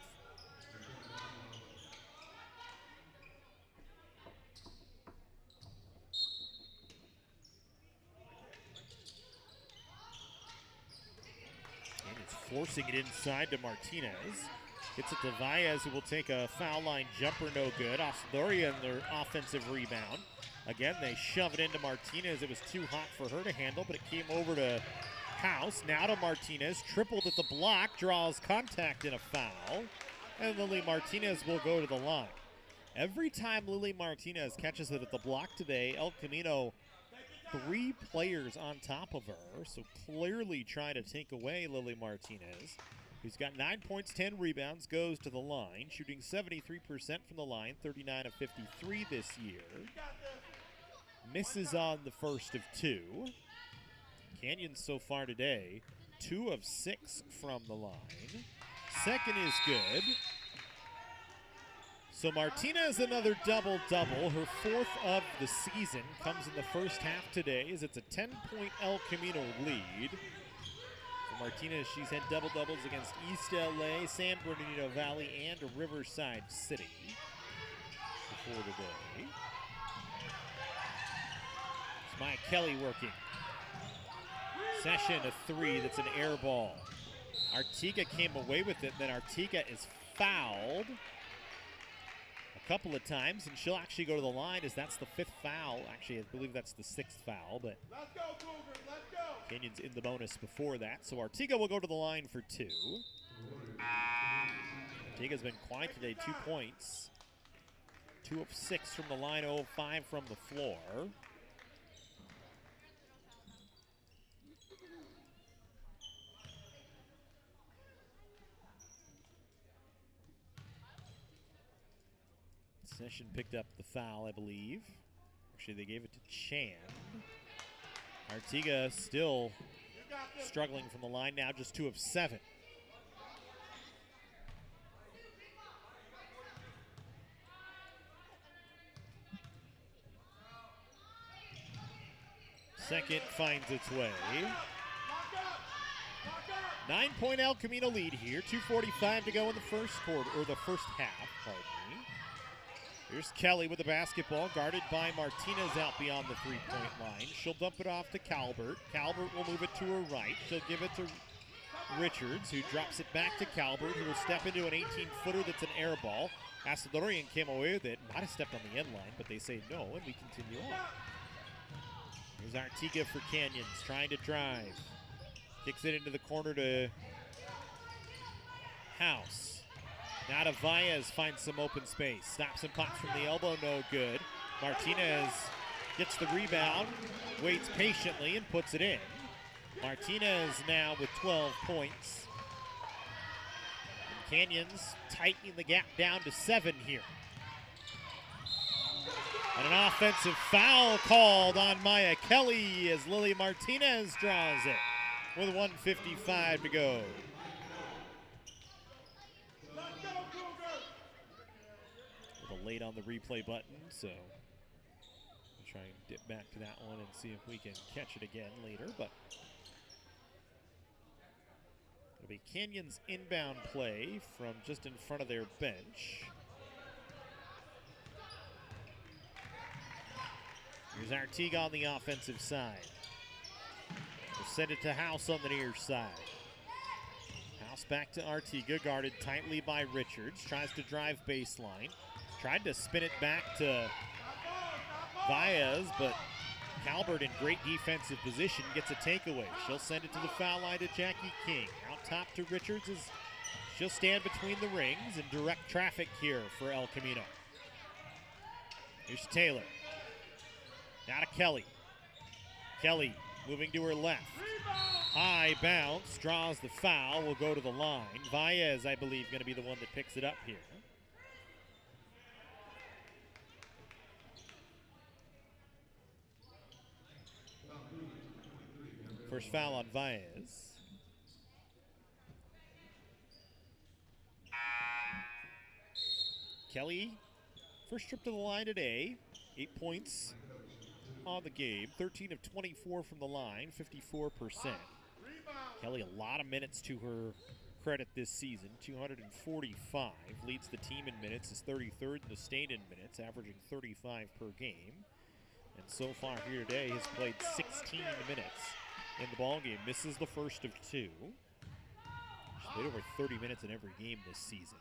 Forcing it inside to Martinez. Gets it to Valles, who will take a foul line jumper, no good. Osadorian, their offensive rebound. Again, they shove it into Martinez. It was too hot for her to handle, but it came over to House. Now to Martinez, tripled at the block, draws contact in a foul. And Lily Martinez will go to the line. Every time Lily Martinez catches it at the block today, El Camino 3 players on top of her, so clearly trying to take away Lily Martinez, who's got 9 points, 10 rebounds, goes to the line, shooting 73% from the line, 39 of 53 this year. Misses on the first of 2. Canyons so far today, 2 of 6 from the line. Second is good. So Martinez, another double-double, her 4th of the season, comes in the first half today as it's a 10-point El Camino lead. For Martinez, she's had double-doubles against East LA, San Bernardino Valley, and Riverside City before today. It's Maya Kelly working. Session, a 3, that's an air ball. Artiga came away with it, then Artiga is fouled couple of times, and she'll actually go to the line as that's the 5th foul. Actually, I believe that's the 6th foul, but Let's go, Cougars, let's go. Canyons in the bonus before that. So Artiga will go to the line for 2. Artiga's been quiet today, 2 points. 2 of 6 from the line, 0 of 5 from the floor. Session picked up the foul, I believe. Actually, they gave it to Chan. Artiga still struggling from the line now, just 2 of 7. Second finds its way. 9-point El Camino lead here. 2:45 to go in the first quarter, or the first half, pardon me. Here's Kelly with the basketball, guarded by Martinez out beyond the 3-point line. She'll dump it off to Calvert. Calvert will move it to her right. She'll give it to Richards, who drops it back to Calvert, who will step into an 18-footer that's an air ball. Asadorian came away with it, might have stepped on the end line, but they say no, and we continue on. Here's Artiga for Canyons, trying to drive. Kicks it into the corner to House. Now to Valles, finds some open space. Stops and pops from the elbow, no good. Martinez gets the rebound, waits patiently, and puts it in. Martinez now with 12 points. And Canyons tightening the gap down to 7 here. And an offensive foul called on Maya Kelly as Lily Martinez draws it with 1:55 to go. Late on the replay button, so we'll try and dip back to that one and see if we can catch it again later, but it'll be Canyons inbound play from just in front of their bench. Here's Artiga on the offensive side. We'll send it to House on the near side. House back to Artiga, guarded tightly by Richards. Tries to drive baseline. Tried to spin it back to Baez, but Calvert in great defensive position gets a takeaway. She'll send it to the foul line to Jackie King. Out top to Richards as she'll stand between the rings and direct traffic here for El Camino. Here's Taylor. Now to Kelly. Kelly moving to her left. High bounce, draws the foul, will go to the line. Baez, I believe, going to be the one that picks it up here. First foul on Baez. Kelly, first trip to the line today. 8 points on the game. 13 of 24 from the line, 54%. Kelly, a lot of minutes to her credit this season. 245. Leads the team in minutes, is 33rd in the state in minutes, averaging 35 per game. And so far here today has played 16 minutes in the ballgame. Misses the first of 2. She's played over 30 minutes in every game this season.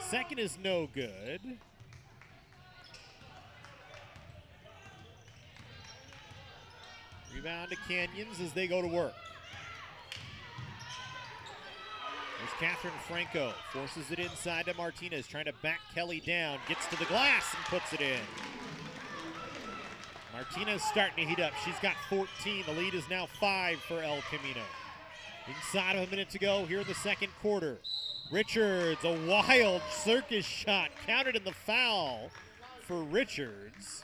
Second is no good. Rebound to Canyons as they go to work. There's Catherine Franco. Forces it inside to Martinez. Trying to back Kelly down. Gets to the glass and puts it in. Martinez starting to heat up. She's got 14. The lead is now 5 for El Camino. Inside of a minute to go here in the second quarter. Richards, a wild circus shot. Counted in the foul for Richards.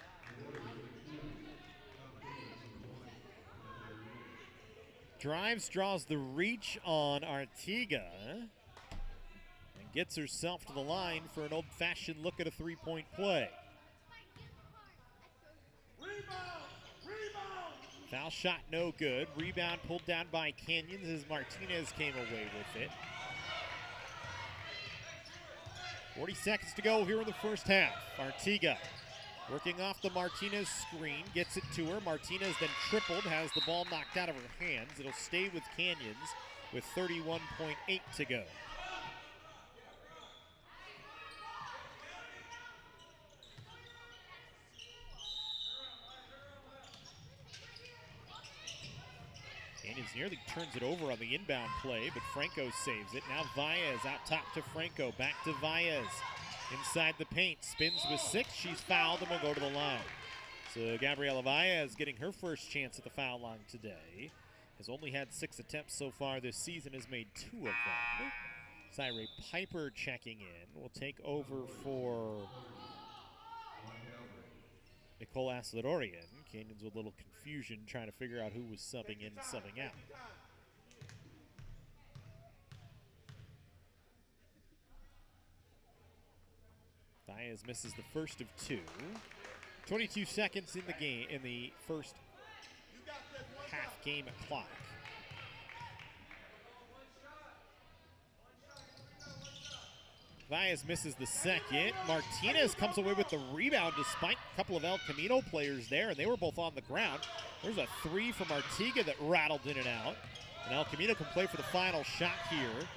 Drives, draws the reach on Artiga, and gets herself to the line for an old-fashioned look at a three-point play. Foul shot no good. Rebound pulled down by Canyons as Martinez came away with it. 40 seconds to go here in the first half. Artiga working off the Martinez screen, gets it to her. Martinez then tripled, has the ball knocked out of her hands. It'll stay with Canyons with 31.8 to go. Canyons nearly turns it over on the inbound play, but Franco saves it. Now Baez out top to Franco, back to Baez. Inside the paint, spins with 6. She's fouled and will go to the line. So Gabriela Baez getting her first chance at the foul line today. Has only had 6 attempts so far this season, has made 2 of them. Cyree Piper checking in. Will take over for Nicole Asadorian. Canyons with a little confusion trying to figure out who was subbing in and subbing out. Baez misses the first of 2. 22 seconds in the game, in the first half game clock. Baez misses the second. Martinez comes away with the rebound despite a couple of El Camino players there, and they were both on the ground. There's a 3 from Artiga that rattled in and out. And El Camino can play for the final shot here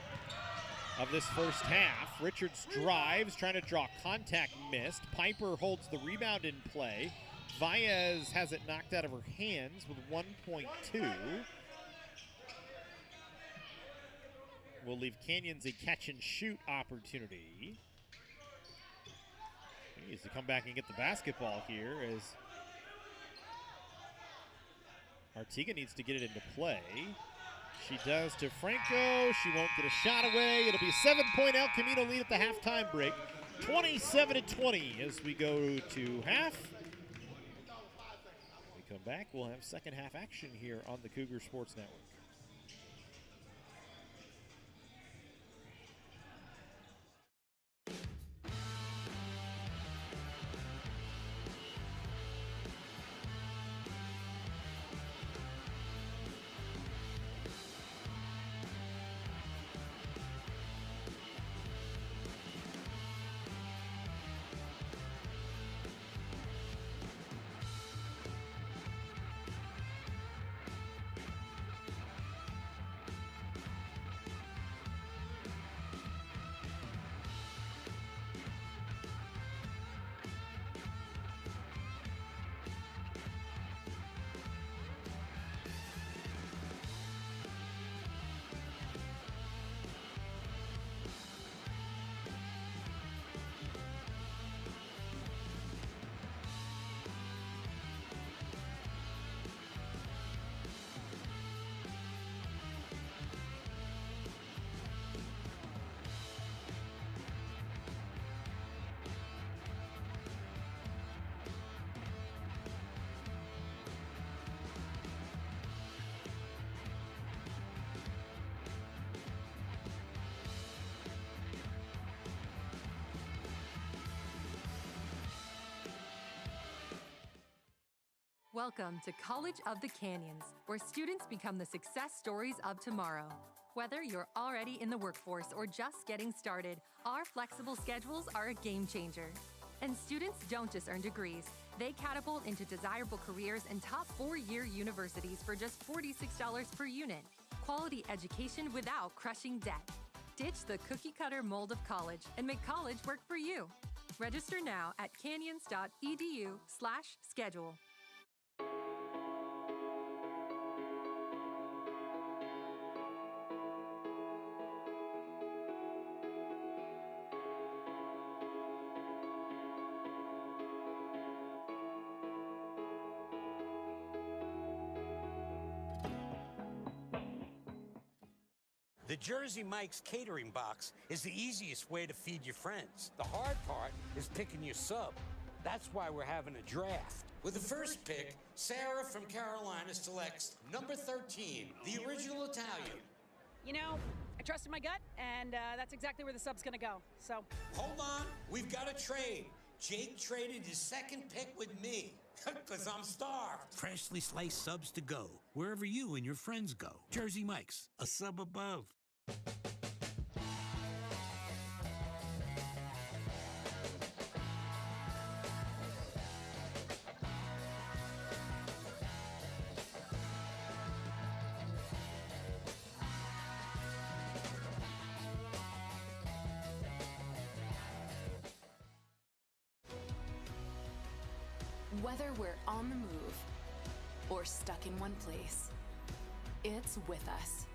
of this first half. Richards drives, trying to draw contact, missed. Piper holds the rebound in play. Baez has it knocked out of her hands with 1.2. Will leave Canyons a catch and shoot opportunity. He needs to come back and get the basketball here as Artiga needs to get it into play. She does to Franco. She won't get a shot away. It'll be a 7-point El Camino lead at the halftime break. 27-20 as we go to half. When we come back, we'll have second half action here on the Cougar Sports Network. Welcome to College of the Canyons, where students become the success stories of tomorrow. Whether you're already in the workforce or just getting started, our flexible schedules are a game changer. And students don't just earn degrees, they catapult into desirable careers in top 4-year universities for just $46 per unit. Quality education without crushing debt. Ditch the cookie-cutter mold of college and make college work for you. Register now at canyons.edu/schedule. The Jersey Mike's catering box is the easiest way to feed your friends. The hard part is picking your sub. That's why we're having a draft. With the first pick, Sarah from Carolina selects number 13, the original Italian. You know, I trusted my gut, and that's exactly where the sub's gonna go, so. Hold on, we've got a trade. Jake traded his second pick with me, because I'm starved. Freshly sliced subs to go, wherever you and your friends go. Jersey Mike's, a sub above. Whether we're on the move or stuck in one place, it's with us,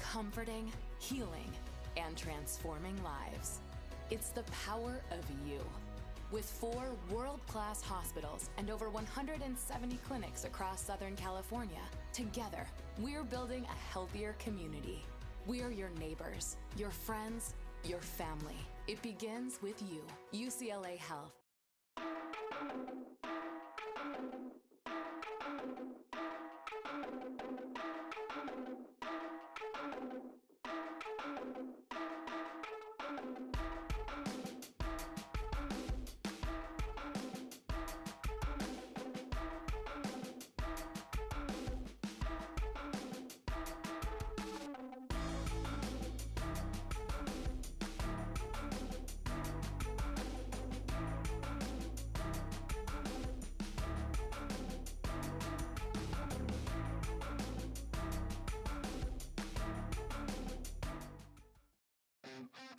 comforting, healing, and transforming lives. It's the power of you. With 4 world-class hospitals and over 170 clinics across Southern California, together, we're building a healthier community. We're your neighbors, your friends, your family. It begins with you. UCLA Health.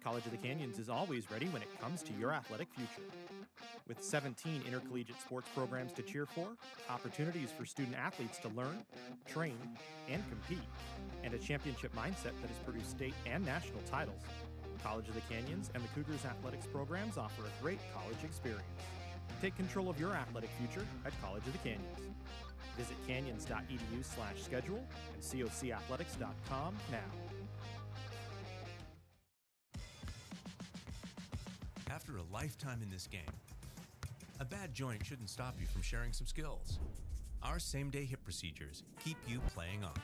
College of the Canyons is always ready when it comes to your athletic future. With 17 intercollegiate sports programs to cheer for, opportunities for student athletes to learn, train, and compete, and a championship mindset that has produced state and national titles, College of the Canyons and the Cougars athletics programs offer a great college experience. Take control of your athletic future at College of the Canyons. Visit canyons.edu/schedule and cocathletics.com now. After a lifetime in this game, a bad joint shouldn't stop you from sharing some skills. Our same-day hip procedures keep you playing on.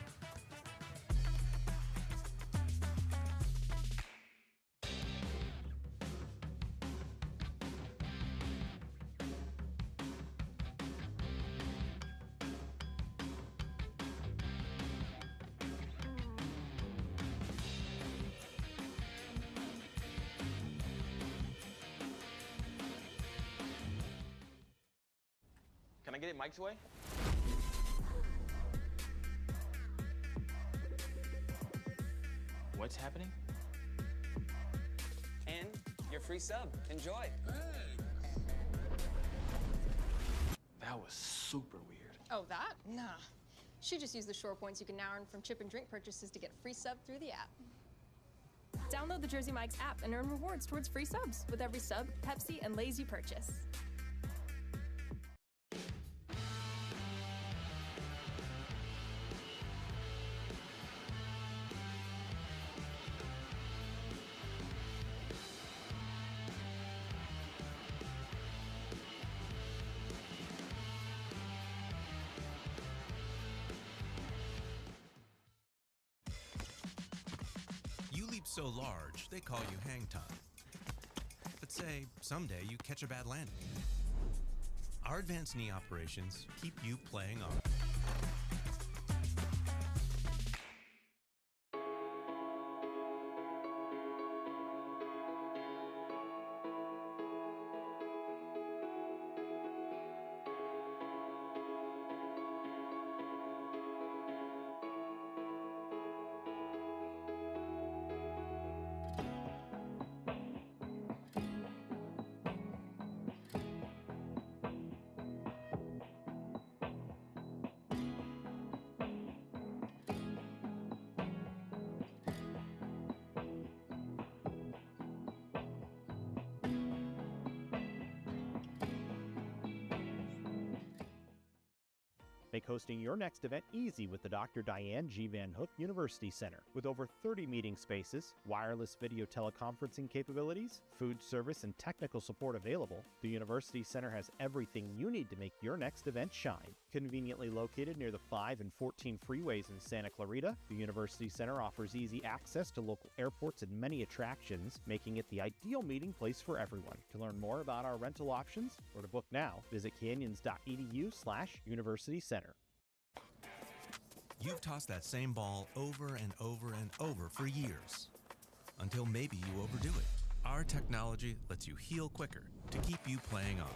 Can I get it Mike's way? What's happening? And your free sub. Enjoy. That was super weird. Oh, that? Nah. She just used the shore points you can now earn from chip and drink purchases to get free sub through the app. Download the Jersey Mike's app and earn rewards towards free subs with every sub, Pepsi, and Lay's you purchase. So large, they call you hang time. But say, someday you catch a bad landing. Our advanced knee operations keep you playing on. Make hosting your next event easy with the Dr. Diane G. Van Hook University Center. With over 30 meeting spaces, wireless video teleconferencing capabilities, food service, and technical support available, the University Center has everything you need to make your next event shine. Conveniently located near the 5 and 14 freeways in Santa Clarita, the University Center offers easy access to local airports and many attractions, making it the ideal meeting place for everyone. To learn more about our rental options or to book now, visit canyons.edu/University Center. You've tossed that same ball over and over and over for years, until maybe you overdo it. Our technology lets you heal quicker to keep you playing on.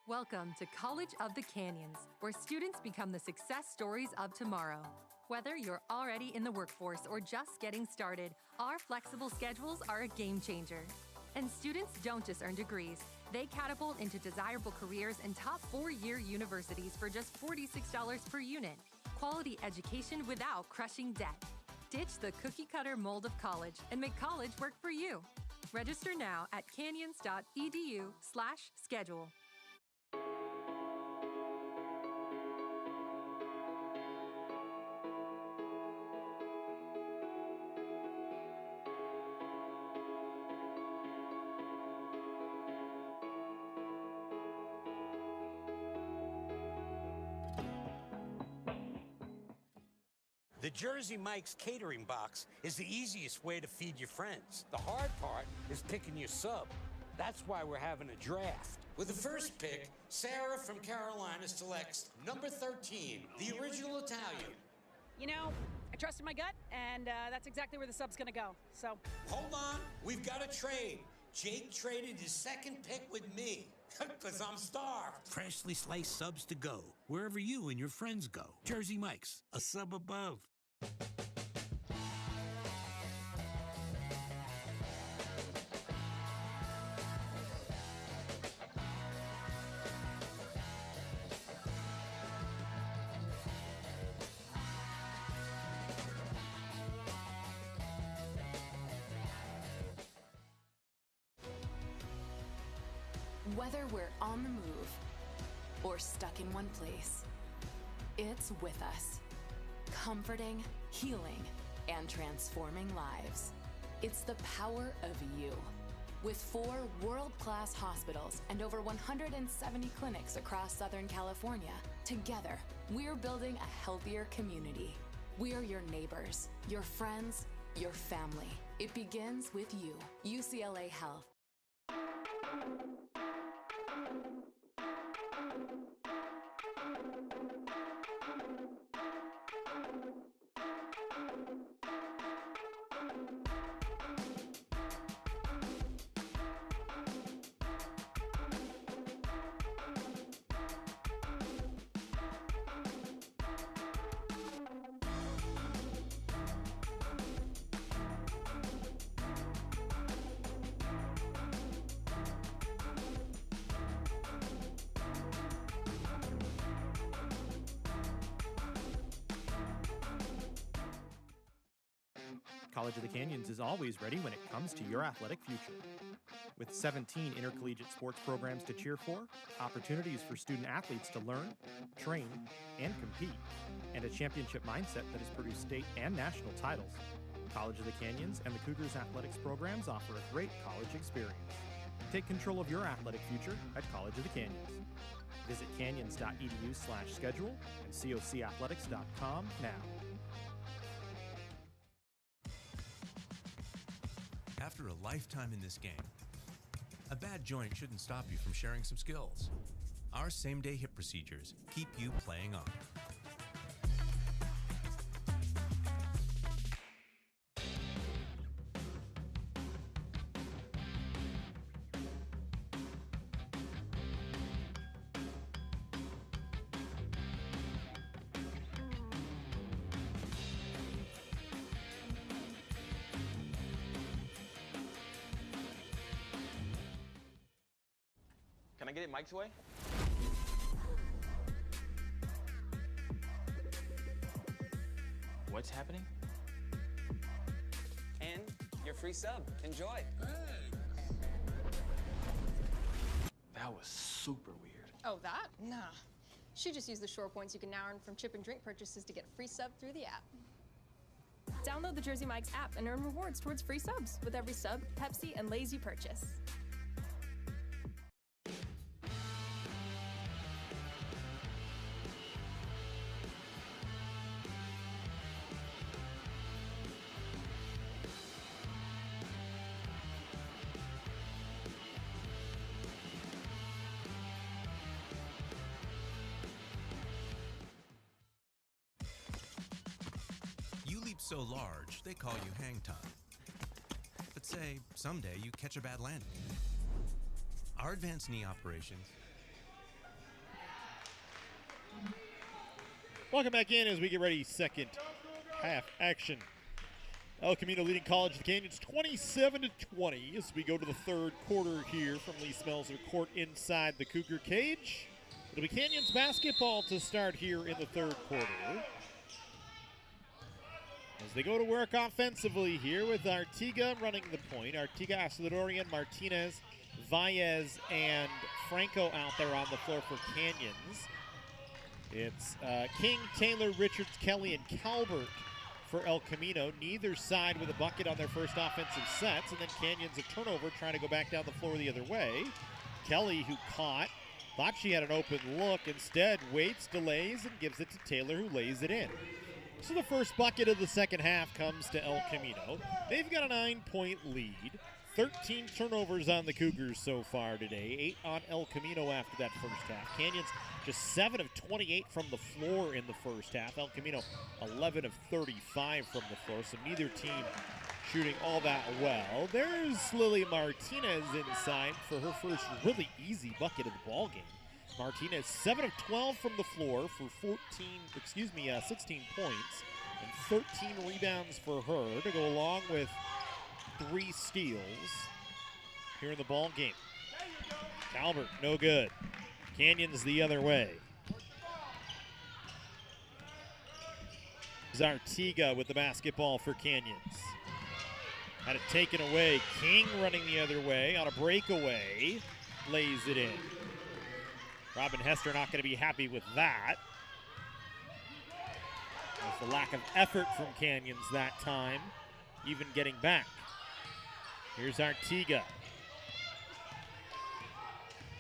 Welcome to College of the Canyons, where students become the success stories of tomorrow. Whether you're already in the workforce or just getting started, our flexible schedules are a game changer. And students don't just earn degrees, they catapult into desirable careers in top 4-year universities for just $46 per unit. Quality education without crushing debt. Ditch the cookie-cutter mold of college and make college work for you. Register now at canyons.edu/schedule. The Jersey Mike's catering box is the easiest way to feed your friends. The hard part is picking your sub. That's why we're having a draft. With the first pick, Sarah from Carolina selects number 13, the original Italian. You know, I trusted my gut, and that's exactly where the sub's gonna go. So. Hold on, we've got a trade. Jake traded his second pick with me, because I'm starved. Freshly sliced subs to go, wherever you and your friends go. Jersey Mike's, a sub above. Whether we're on the move or stuck in one place, it's with us, comforting, healing, and transforming lives. It's the power of you. With 4 world-class hospitals and over 170 clinics across Southern California, together, we're building a healthier community. We're your neighbors, your friends, your family. It begins with you. UCLA Health. College of the Canyons is always ready when it comes to your athletic future. With 17 intercollegiate sports programs to cheer for, opportunities for student athletes to learn, train, and compete, and a championship mindset that has produced state and national titles, College of the Canyons and the Cougars athletics programs offer a great college experience. Take control of your athletic future at College of the Canyons. Visit canyons.edu/schedule and cocathletics.com now. After a lifetime in this game, a bad joint shouldn't stop you from sharing some skills. Our same-day hip procedures keep you playing on. Can I get it Mike's way? What's happening? And your free sub. Enjoy. That was super weird. Oh, that? Nah. She just used the shore points you can now earn from chip and drink purchases to get free sub through the app. Download the Jersey Mike's app and earn rewards towards free subs with every sub, Pepsi, and Lay's you purchase. So large, they call you hang time. But say, someday you catch a bad landing. Our advanced knee operations. Welcome back in as we get ready, second half action. El Camino leading College of the Canyons 27-20 as we go to the third quarter here from Lee Smelser Court inside the Cougar cage. It'll be Canyons basketball to start here in the third quarter. As they go to work offensively here with Artiga running the point. Artiga, Asadorian, Martinez, Valles, and Franco out there on the floor for Canyons. It's King, Taylor, Richards, Kelly, and Calvert for El Camino. Neither side with a bucket on their first offensive sets. And then Canyons a turnover trying to go back down the floor the other way. Kelly, who caught, thought she had an open look. Instead, waits, delays, and gives it to Taylor, who lays it in. So the first bucket of the second half comes to El Camino. They've got a 9-point lead. 13 turnovers on the Cougars so far today. 8 on El Camino after that first half. Canyons just 7 of 28 from the floor in the first half. El Camino 11 of 35 from the floor, so neither team shooting all that well. There's Lily Martinez inside for her first really easy bucket of the ball game. Martinez 7 of 12 from the floor for 16 points and 13 rebounds for her to go along with 3 steals here in the ball game. Calvert, no good. Canyons the other way. Zartiga with the basketball for Canyons. Had it taken away. King running the other way on a breakaway. Lays it in. Robin Hester not going to be happy with that. There's the lack of effort from Canyons that time, even getting back. Here's Artiga.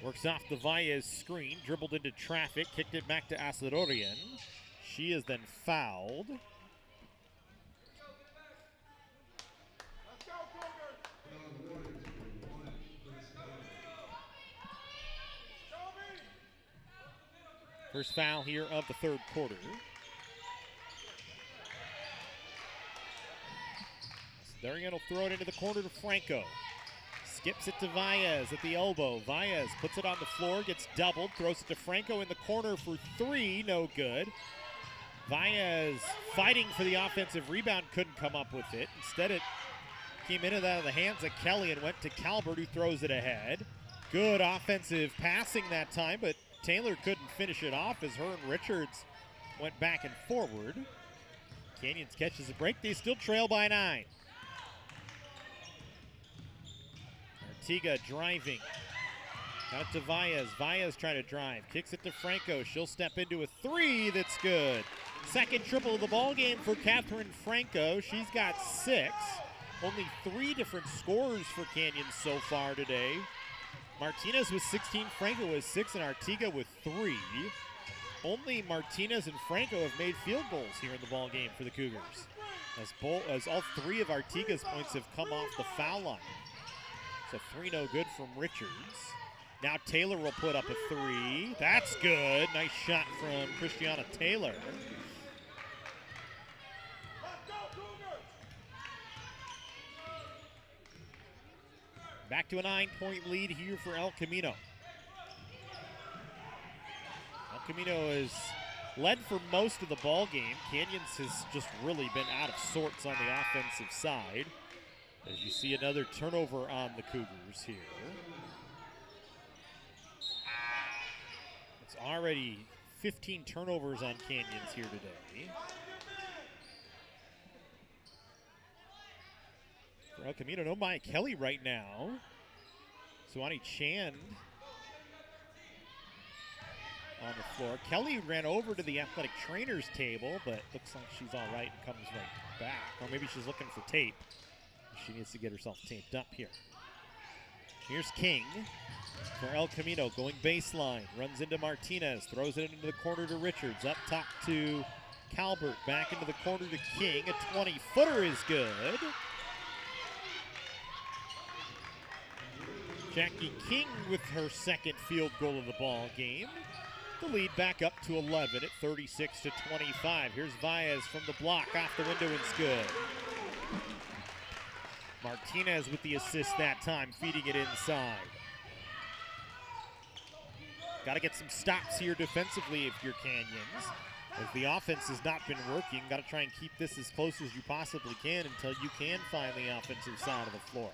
Works off the Valles screen, dribbled into traffic, kicked it back to Asadorian. She is then fouled. First foul here of the third quarter. Darian will throw it into the corner to Franco. Skips it to Valles at the elbow. Valles puts it on the floor, gets doubled, throws it to Franco in the corner for 3, no good. Valles fighting for the offensive rebound, couldn't come up with it. Instead it came into out of the hands of Kelly and went to Calvert, who throws it ahead. Good offensive passing that time, but Taylor couldn't finish it off as her and Richards went back and forward. Canyons catches a break. They still trail by 9. Artiga driving. Got it to Valles. Valles trying to drive. Kicks it to Franco. She'll step into a 3 that's good. Second triple of the ball game for Catherine Franco. She's got 6. Only 3 different scores for Canyons so far today. Martinez with 16, Franco with 6, and Artiga with 3. Only Martinez and Franco have made field goals here in the ball game for the Cougars, as all 3 of Artiga's points have come off the foul line. So 3 no good from Richards. Now Taylor will put up a 3. That's good. Nice shot from Christiana Taylor. Back to a 9-point lead here for El Camino. El Camino has led for most of the ball game. Canyons has just really been out of sorts on the offensive side, as you see another turnover on the Cougars here. It's already 15 turnovers on Canyons here today. For El Camino, no Maya Kelly right now. Suwani Chan on the floor. Kelly ran over to the athletic trainer's table, but looks like she's all right and comes right back. Or maybe she's looking for tape. She needs to get herself taped up here. Here's King for El Camino, going baseline. Runs into Martinez, throws it into the corner to Richards. Up top to Calvert, back into the corner to King. A 20-footer is good. Jackie King with her second field goal of the ball game. The lead back up to 11 at 36-25. Here's Valles from the block, off the window, and it's good. Martinez with the assist that time, feeding it inside. Got to get some stops here defensively if you're Canyons. As the offense has not been working, got to try and keep this as close as you possibly can until you can find the offensive side of the floor.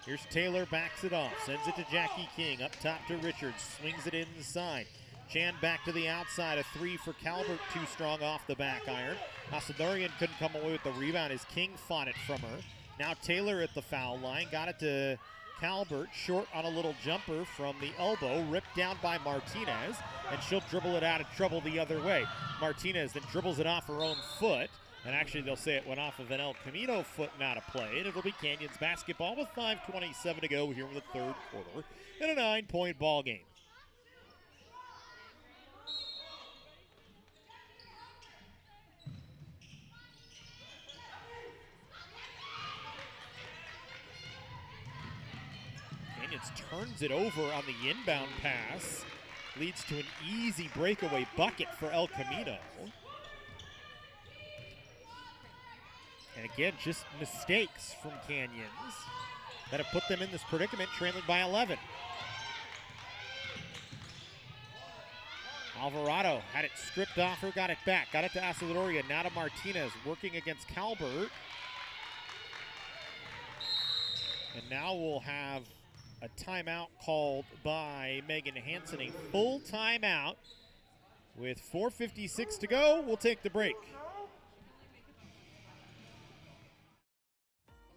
Here's Taylor, backs it off, sends it to Jackie King, up top to Richards, swings it inside. Chan back to the outside, a 3 for Calvert, too strong off the back iron. Asadorian couldn't come away with the rebound as King fought it from her. Now Taylor at the foul line, got it to Calvert, short on a little jumper from the elbow, ripped down by Martinez, and she'll dribble it out of trouble the other way. Martinez then dribbles it off her own foot, and actually they'll say it went off of an El Camino foot and out of play, and it'll be Canyons basketball with 5:27 to go here in the third quarter in a 9-point ball game. turns it over on the inbound pass. Leads to an easy breakaway bucket for El Camino. And again, just mistakes from Canyons that have put them in this predicament, trailing by 11. Alvarado had it stripped off her, got it back. Got it to Asadorian, now to Martinez, working against Calbert. And now we'll have a timeout called by Megan Hansen, a full timeout. With 4:56 to go, we'll take the break.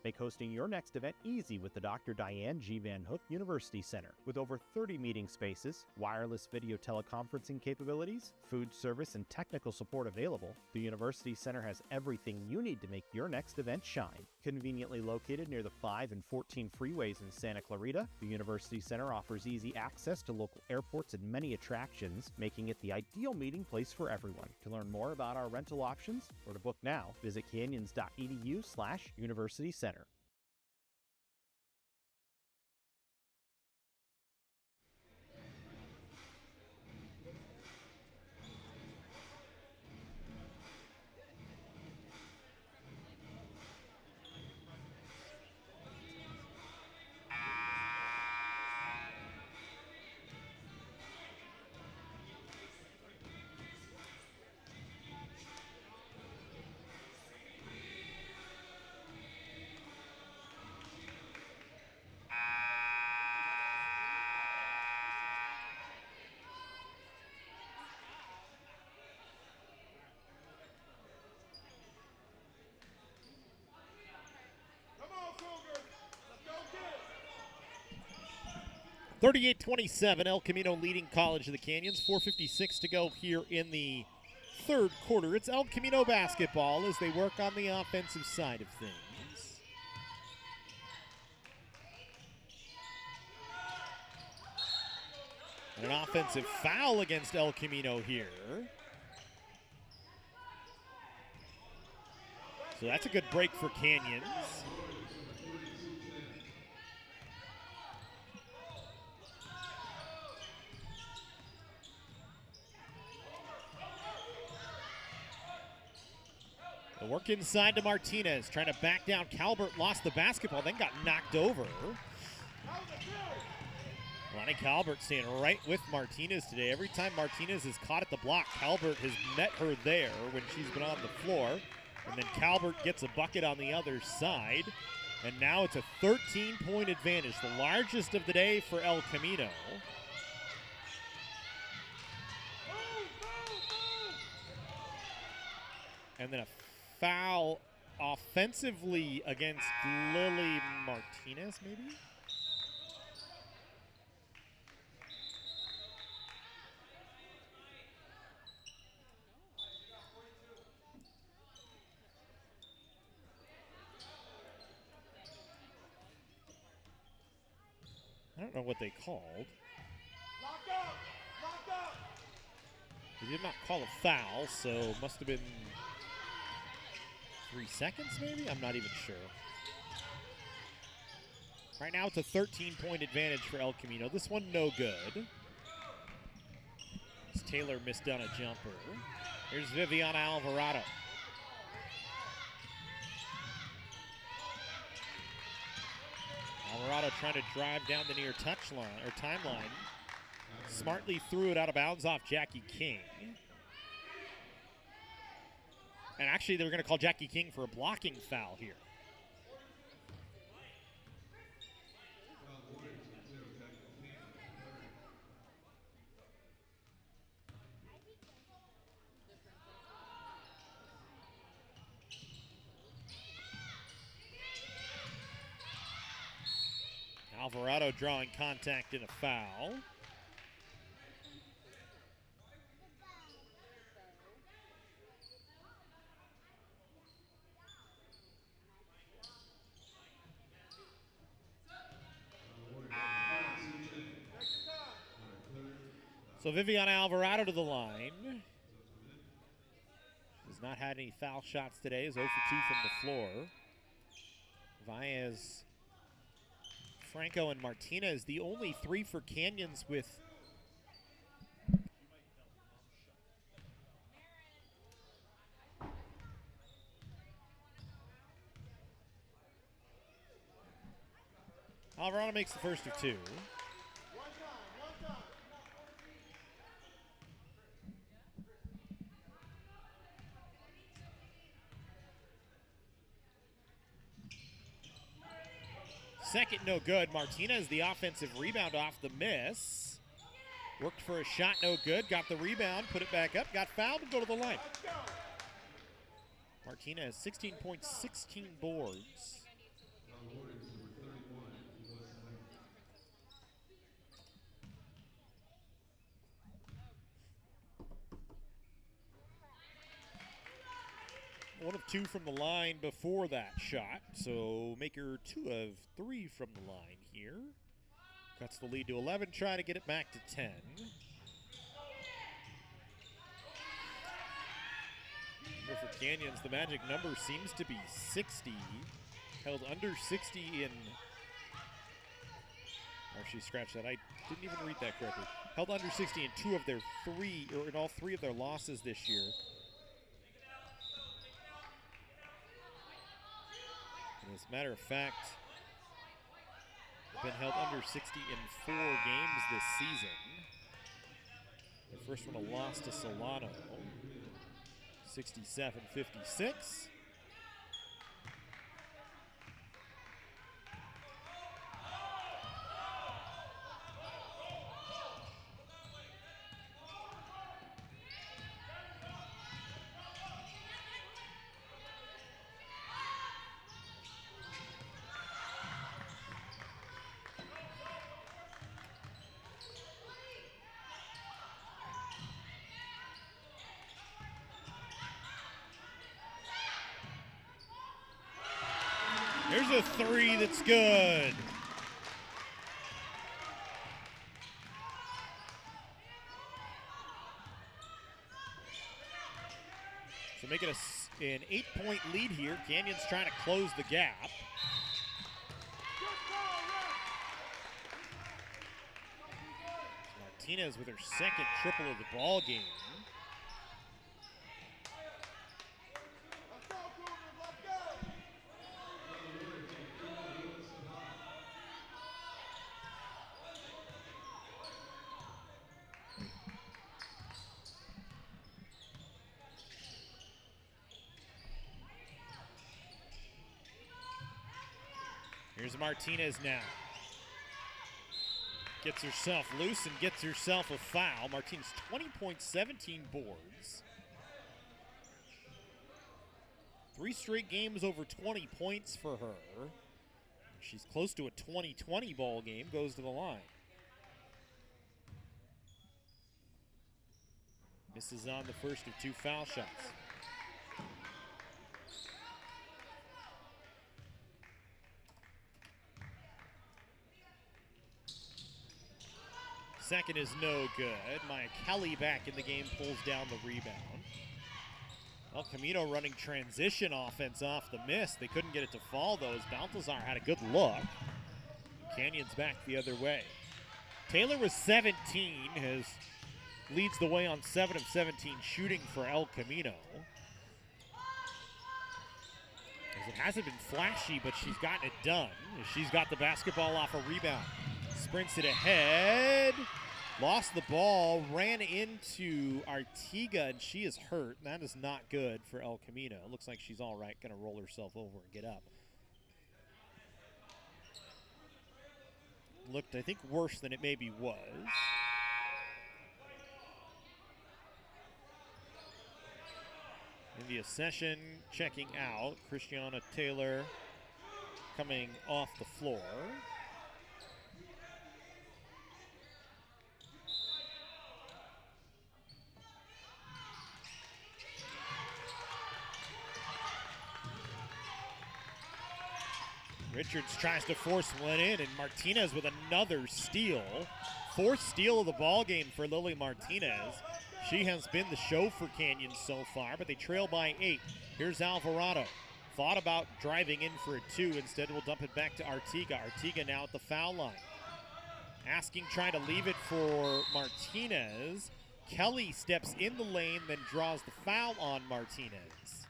Make hosting your next event easy with the Dr. Diane G. Van Hook University Center. With over 30 meeting spaces, wireless video teleconferencing capabilities, food service, and technical support available, the University Center has everything you need to make your next event shine. Conveniently located near the 5 and 14 freeways in Santa Clarita, the University Center offers easy access to local airports and many attractions, making it the ideal meeting place for everyone. To learn more about our rental options or to book now, visit canyons.edu/University Center. 38-27, El Camino leading College of the Canyons. 4:56 to go here in the third quarter. It's El Camino basketball as they work on the offensive side of things. And an offensive foul against El Camino here. So that's a good break for Canyons. The work inside to Martinez, trying to back down. Calbert lost the basketball, then got knocked over. Lonnie Calbert staying right with Martinez today. Every time Martinez is caught at the block, Calbert has met her there when she's been on the floor. And then Calbert gets a bucket on the other side. And now it's a 13-point advantage, the largest of the day for El Camino. And then a foul offensively against Lily Martinez, maybe? I don't know what they called. They did not call a foul, so must have been 3 seconds maybe? I'm not even sure. Right now it's a 13-point advantage for El Camino. This one no good. As Taylor missed on a jumper. Here's Viviana Alvarado. Alvarado trying to drive down the near touch line or timeline. Smartly threw it out of bounds off Jackie King. And actually, they were going to call Jackie King for a blocking foul here. Alvarado drawing contact in a foul. So Viviana Alvarado to the line. Has not had any foul shots today. Is 0 for 2 from the floor. Vaez Franco and Martinez, the only 3 for Canyons with Alvarado makes the first of 2. Second, no good. Martinez, the offensive rebound off the miss. Worked for a shot, no good. Got the rebound, put it back up, got fouled, and go to the line. Martinez, 16 points, 16 boards. One of 2 from the line before that shot, so Maker 2 of 3 from the line here. Cuts the lead to 11, trying to get it back to 10. Remember for Canyons, the magic number seems to be 60. Held under 60 in, actually scratch that, I didn't even read that correctly. Held under 60 in 2 of their 3, or in all 3 of their losses this year. As a matter of fact, been held under 60 in 4 games this season. The first one a loss to Solano, 67-56. There's a 3 that's good. So make it an 8-point lead here. Canyons trying to close the gap. Martinez with her second triple of the ball game. Here's Martinez now. Gets herself loose and gets herself a foul. Martinez 20 points, 17 boards. 3 straight games over 20 points for her. She's close to a 20-20 ball game, goes to the line. Misses on the first of 2 foul shots. Second is no good. Maya Kelly back in the game, pulls down the rebound. El Camino running transition offense off the miss. They couldn't get it to fall, though, as Baltazar had a good look. Canyons back the other way. Taylor was 17, leads the way on 7 of 17 shooting for El Camino. As it hasn't been flashy, but she's gotten it done. She's got the basketball off a rebound. Sprints it ahead, lost the ball, ran into Artiga, and she is hurt. That is not good for El Camino. Looks like she's all right, gonna roll herself over and get up. Looked, I think, worse than it maybe was. India Session checking out. Christiana Taylor coming off the floor. Richards tries to force one in, and Martinez with another steal. 4th steal of the ball game for Lily Martinez. She has been the show for Canyons so far, but they trail by 8. Here's Alvarado. thought about driving in for a 2. Instead, we'll dump it back to Artiga. Artiga now at the foul line. Asking, trying to leave it for Martinez. Kelly steps in the lane, then draws the foul on Martinez.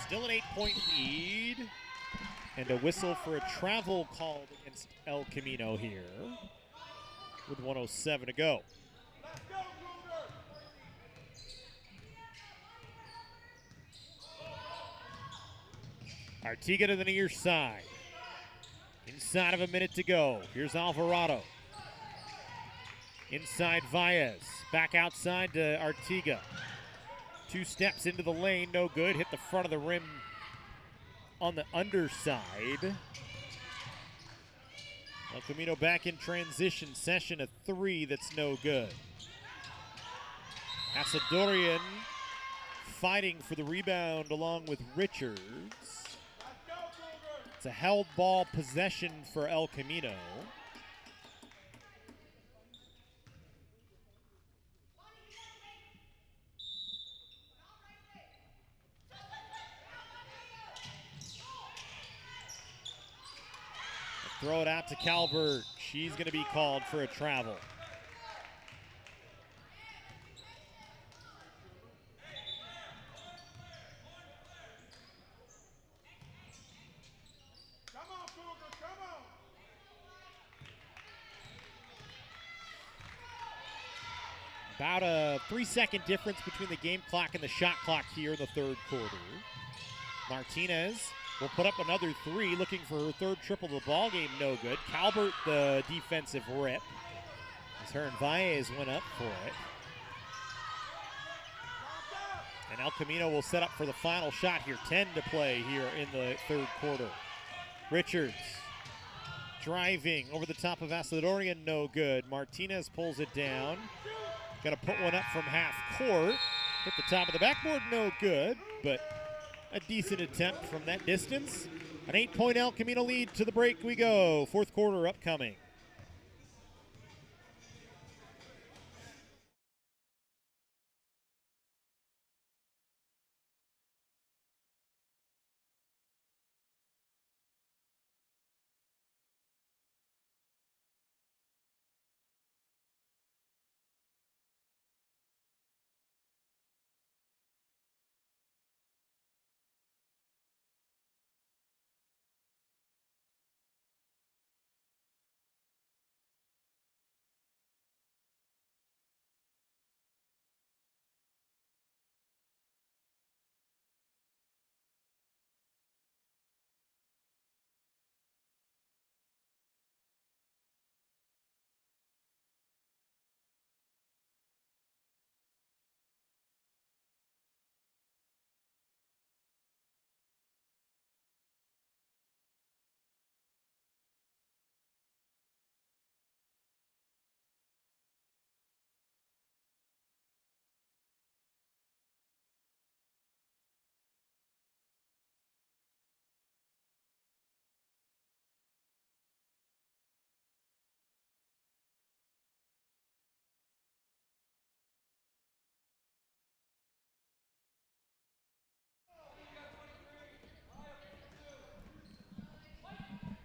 Still an 8-point lead, and a whistle for a travel called against El Camino here with 1:07 to go. Let's go, Cougar! Artiga to the near side. Inside of a minute to go. Here's Alvarado. Inside Valles. Back outside to Artiga. 2 steps into the lane, no good. Hit the front of the rim on the underside. El Camino back in transition. Session, a 3 that's no good. Asadorian fighting for the rebound along with Richards. It's a held ball possession for El Camino. Throw it out to Calvert. She's going to be called for a travel. Come on, Cougar, come on! About a 3-second difference between the game clock and the shot clock here in the third quarter. Martinez will put up another 3, looking for her 3rd triple of the ball game. No good. Calvert, the defensive rip, as her and Valles went up for it. And El Camino will set up for the final shot here. 10 to play here in the third quarter. Richards driving over the top of Asadorian. No good. Martinez pulls it down. Going to put one up from half court. Hit the top of the backboard. No good, but a decent attempt from that distance. An 8-point El Camino lead. To the break we go. Fourth quarter upcoming.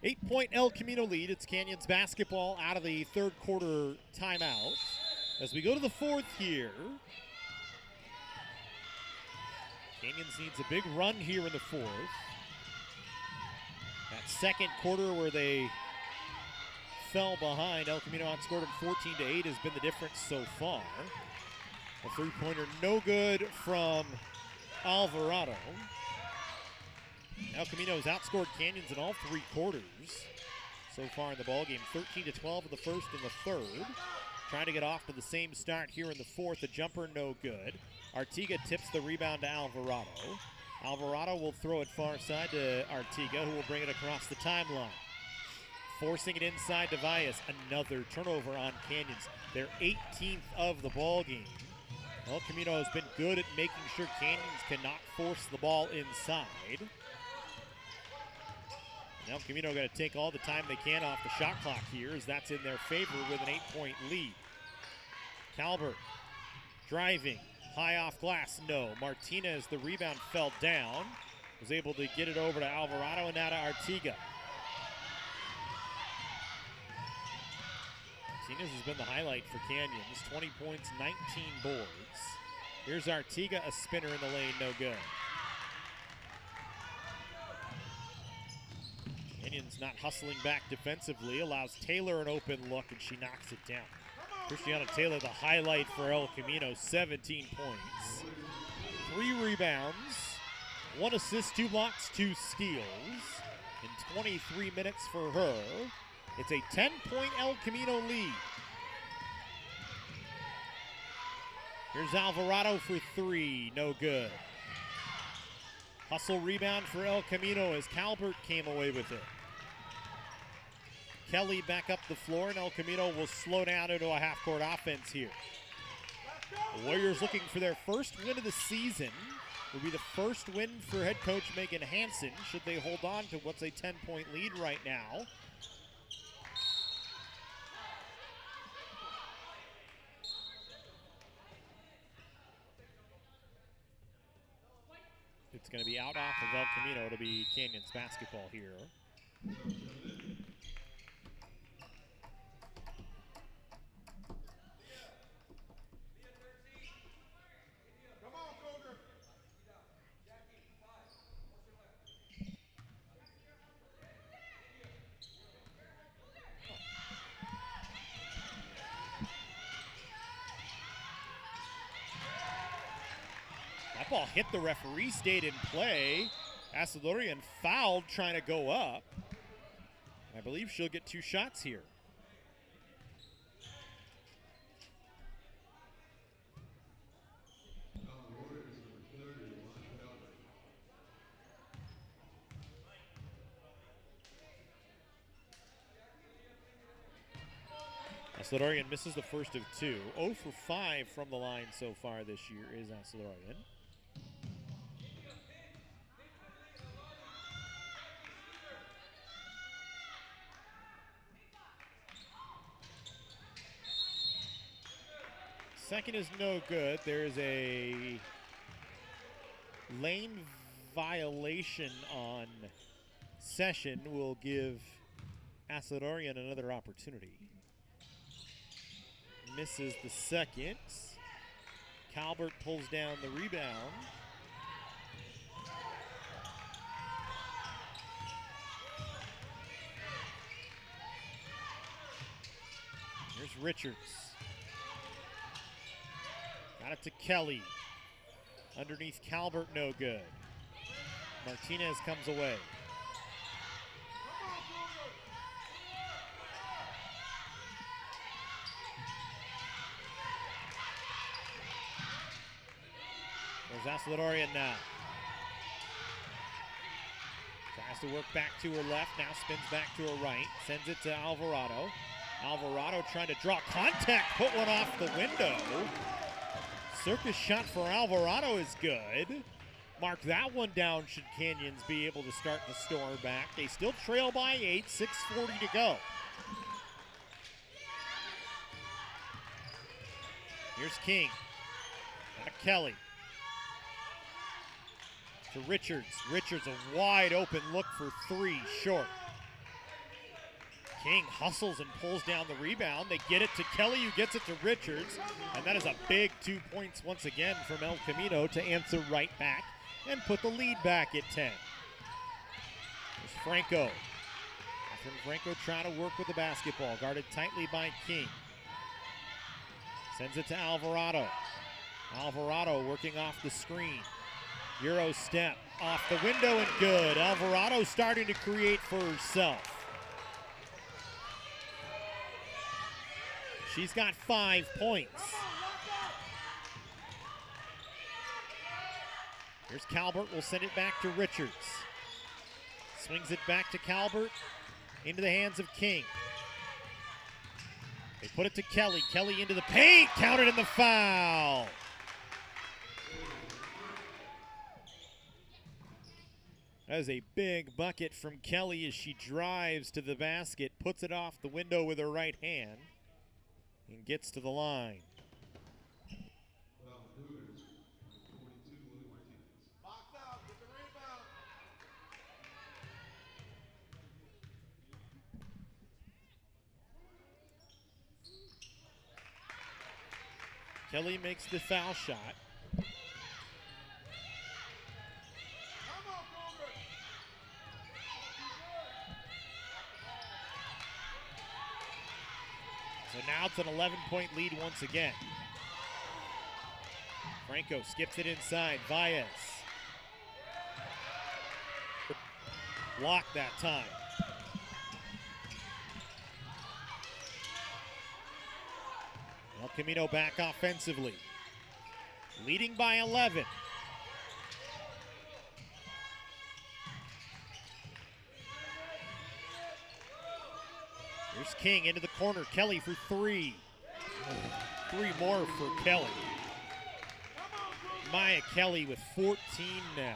Eight-point El Camino lead. It's Canyons basketball out of the third quarter timeout. As we go to the fourth here, Canyons needs a big run here in the fourth. That second quarter where they fell behind, El Camino outscored them 14-8 has been the difference so far. A three-pointer no good from Alvarado. El Camino has outscored Canyons in all 3 quarters so far in the ballgame. 13-12 in the first and the third. Trying to get off to the same start here in the fourth. A jumper no good. Artiga tips the rebound to Alvarado. Alvarado will throw it far side to Artiga, who will bring it across the timeline. Forcing it inside to Valles. Another turnover on Canyons. Their 18th of the ball game. El Camino has been good at making sure Canyons cannot force the ball inside. And El Camino got to take all the time they can off the shot clock here, as that's in their favor with an 8-point lead. Calvert driving, high off glass, no. Martinez, the rebound, fell down. Was able to get it over to Alvarado and now to Artiga. Martinez has been the highlight for Canyons. 20 points, 19 boards. Here's Artiga, a spinner in the lane, no good. Canyons not hustling back defensively, allows Taylor an open look, and she knocks it down. Christiana Taylor, the highlight for El Camino, 17 points. 3 rebounds, 1 assist, 2 blocks, 2 steals in 23 minutes for her. It's a 10-point El Camino lead. Here's Alvarado for 3, no good. Hustle rebound for El Camino as Calvert came away with it. Kelly back up the floor, and El Camino will slow down into a half-court offense here. The Warriors looking for their first win of the season. Will be the first win for head coach Megan Hansen, should they hold on to what's a 10-point lead right now. It's going to be out off of El Camino. It'll be Canyons basketball here. Come on, Cougar. That ball hit the referee, stayed in play. Asadorian fouled trying to go up. I believe she'll get 2 shots here. Asadorian misses the first of 2. 0 for 5 from the line so far this year is Asadorian. Second is no good. There's a lane violation on Session. Will give Asadorian another opportunity. Misses the second. Calvert pulls down the rebound. Here's Richards. Got it to Kelly. Underneath Calvert, no good. Martinez comes away. There's Asadorian now. Tries to work back to her left, now spins back to her right. Sends it to Alvarado. Alvarado trying to draw contact, put one off the window. Circus shot for Alvarado is good. Mark that one down should Canyons be able to start the storm back. They still trail by 8, 6:40 to go. Here's King. Out of Kelly. To Richards. Richards, a wide open look for 3, short. King hustles and pulls down the rebound. They get it to Kelly, who gets it to Richards. And that is a big 2 points once again from El Camino to answer right back and put the lead back at 10. There's Franco. Franco trying to work with the basketball. Guarded tightly by King. Sends it to Alvarado. Alvarado working off the screen. Euro step off the window and good. Alvarado starting to create for herself. She's got 5 points. Here's Calvert, will send it back to Richards. Swings it back to Calvert. into the hands of King. They put it to Kelly. Kelly into the paint, counted in the foul. That is a big bucket from Kelly as she drives to the basket, puts it off the window with her right hand, and gets to the line. Box out, get the rebound. Kelly makes the foul shot. Come on, Cougar. So now it's an 11-point lead once again. Franco skips it inside. Valles. Blocked that time. El Camino back offensively. Leading by 11. Here's King into the corner. Kelly for three. Three more for Kelly. Maya Kelly with 14 now.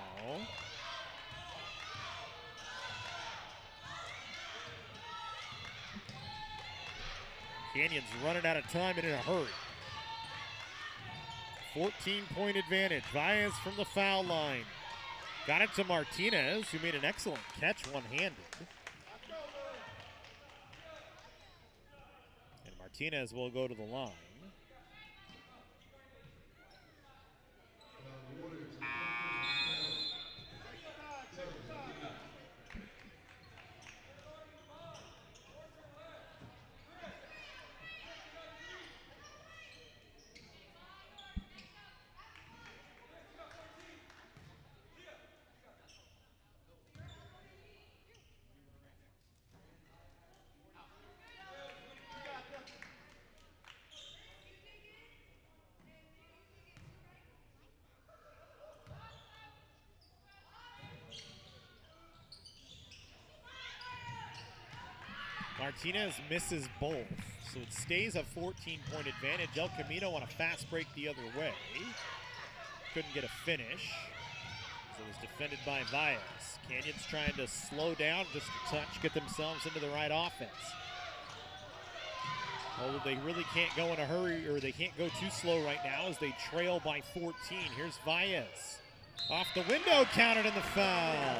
Canyons running out of time and in a hurry. 14-point advantage. Valles from the foul line. Got it to Martinez, who made an excellent catch one-handed. And Martinez will go to the line. Martinez misses both, so it stays a 14-point advantage. El Camino on a fast break the other way. Couldn't get a finish, so it was defended by Valles. Canyons trying to slow down just a touch, get themselves into the right offense. Although they really can't go in a hurry, or they can't go too slow right now as they trail by 14. Here's Valles. Off the window, counted in the foul.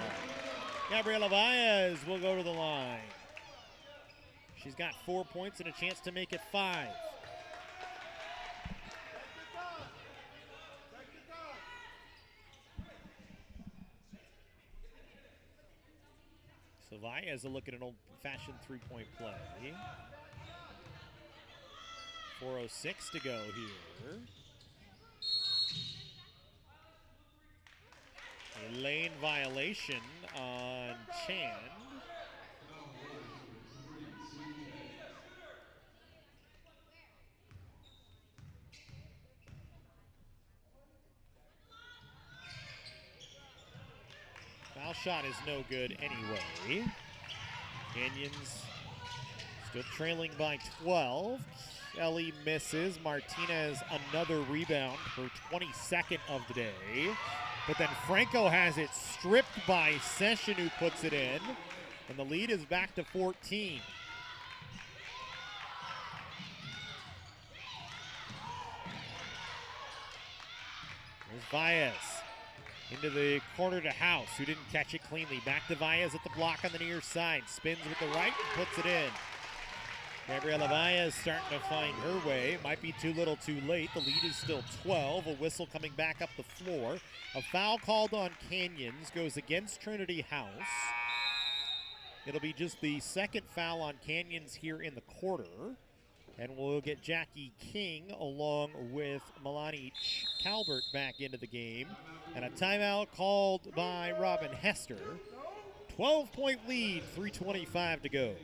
Gabriela Valles will go to the line. She's got 4 points and a chance to make it 5. So Valles will look at an old-fashioned three-point play. 4:06 to go here. A lane violation on Chan. Foul shot is no good anyway. Canyons still trailing by 12. Kelly misses. Martinez another rebound, her 22nd of the day. But then Franco has it stripped by Session, who puts it in. And the lead is back to 14. There's Valles. Into the corner to House, who didn't catch it cleanly. Back to Valles at the block on the near side. Spins with the right and puts it in. Gabriela Valles starting to find her way. Might be too little too late. The lead is still 12. A whistle coming back up the floor. A foul called on Canyons goes against Trinity House. It'll be just the second foul on Canyons here in the quarter. And we'll get Jackie King along with Melanie Calvert back into the game. And a timeout called by Robin Hester. 12-point lead, 3:25 to go.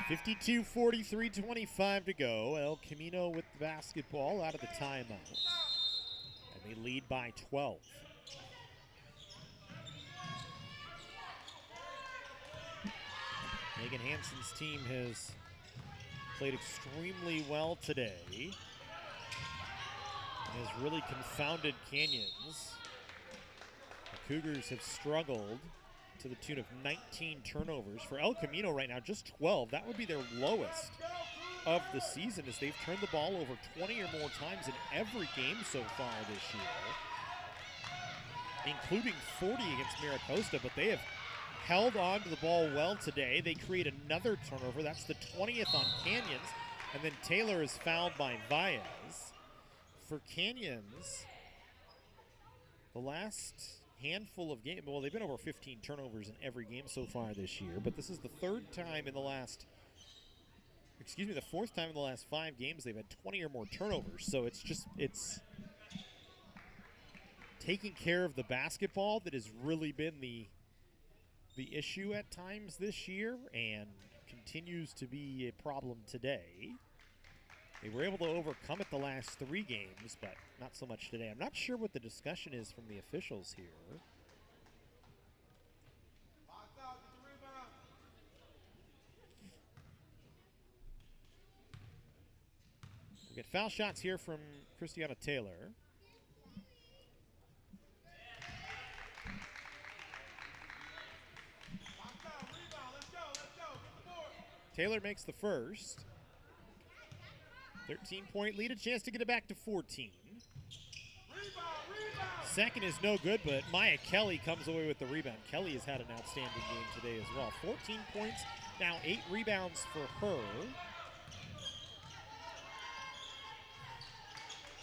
52-43, 25 to go. El Camino with the basketball out of the timeout. And they lead by 12. Megan Hansen's team has played extremely well today. And has really confounded Canyons. The Cougars have struggled to the tune of 19 turnovers. For El Camino right now, just 12. That would be their lowest of the season, as they've turned the ball over 20 or more times in every game so far this year, including 40 against Maricosta, but they have held on to the ball well today. They create another turnover. That's the 20th on Canyons, and then Taylor is fouled by Valles. For Canyons, the last handful of games, well, they've been over 15 turnovers in every game so far this year, but this is the fourth time in the last 5 games they've had 20 or more turnovers. So it's taking care of the basketball that has really been the issue at times this year, and continues to be a problem today. They were able to overcome it the last 3 games, but not so much today. I'm not sure what the discussion is from the officials here. We get foul shots here from Christiana Taylor. Taylor makes the first. 13-point lead, a chance to get it back to 14. Second is no good, but Maya Kelly comes away with the rebound. Kelly has had an outstanding game today as well. 14 points, now 8 rebounds for her.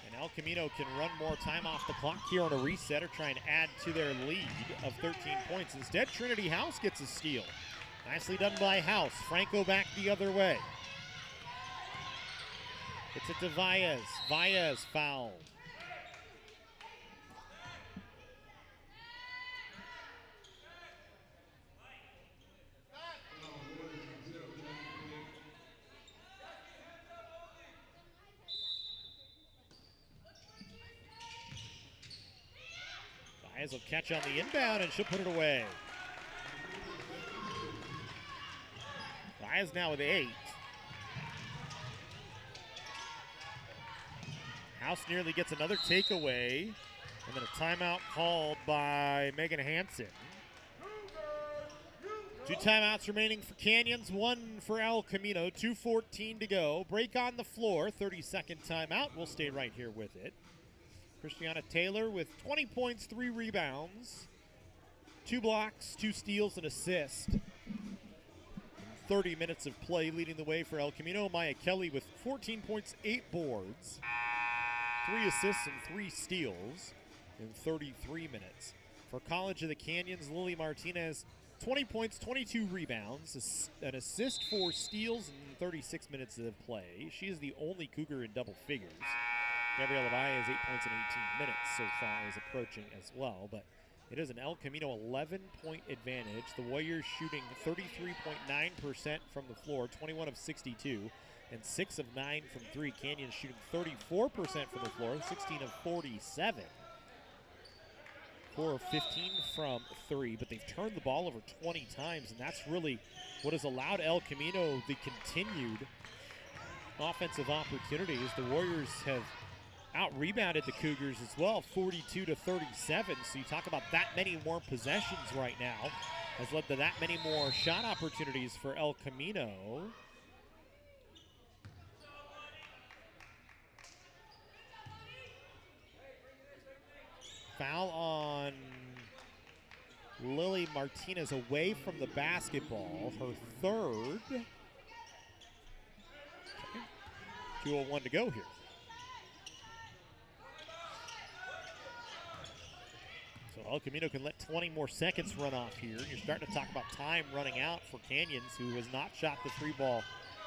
And El Camino can run more time off the clock here on a reset, or try and add to their lead of 13 points. Instead, Trinity House gets a steal. Nicely done by House. Franco back the other way. It's it to Valles. Valles fouled. Valles will catch on the inbound, and she'll put it away. Valles now with 8. House nearly gets another takeaway, and then a timeout called by Megan Hansen. 2 timeouts remaining for Canyons, 1 for El Camino, 2:14 to go. Break on the floor, 30-second timeout. We'll stay right here with it. Christiana Taylor with 20 points, 3 rebounds, 2 blocks, 2 steals, and assist. 30 minutes of play leading the way for El Camino. Maya Kelly with 14 points, 8 boards, 3 assists, and 3 steals in 33 minutes. For College of the Canyons, Lily Martinez, 20 points, 22 rebounds, an assist, 4 steals in 36 minutes of play. She is the only Cougar in double figures. Gabriela Valles, 8 points in 18 minutes so far, is approaching as well, but it is an El Camino 11-point advantage. The Warriors shooting 33.9% from the floor, 21 of 62, and 6 of 9 from 3. Canyons shooting 34% from the floor, 16 of 47. 4 of 15 from 3, but they've turned the ball over 20 times, and that's really what has allowed El Camino the continued offensive opportunities. The Warriors have out-rebounded the Cougars as well, 42-37. So you talk about that many more possessions right now has led to that many more shot opportunities for El Camino. Foul on Lily Martinez away from the basketball, her third. Okay. 2:01 to go here. So El Camino can let 20 more seconds run off here. You're starting to talk about time running out for Canyons, who has not shot the 3-ball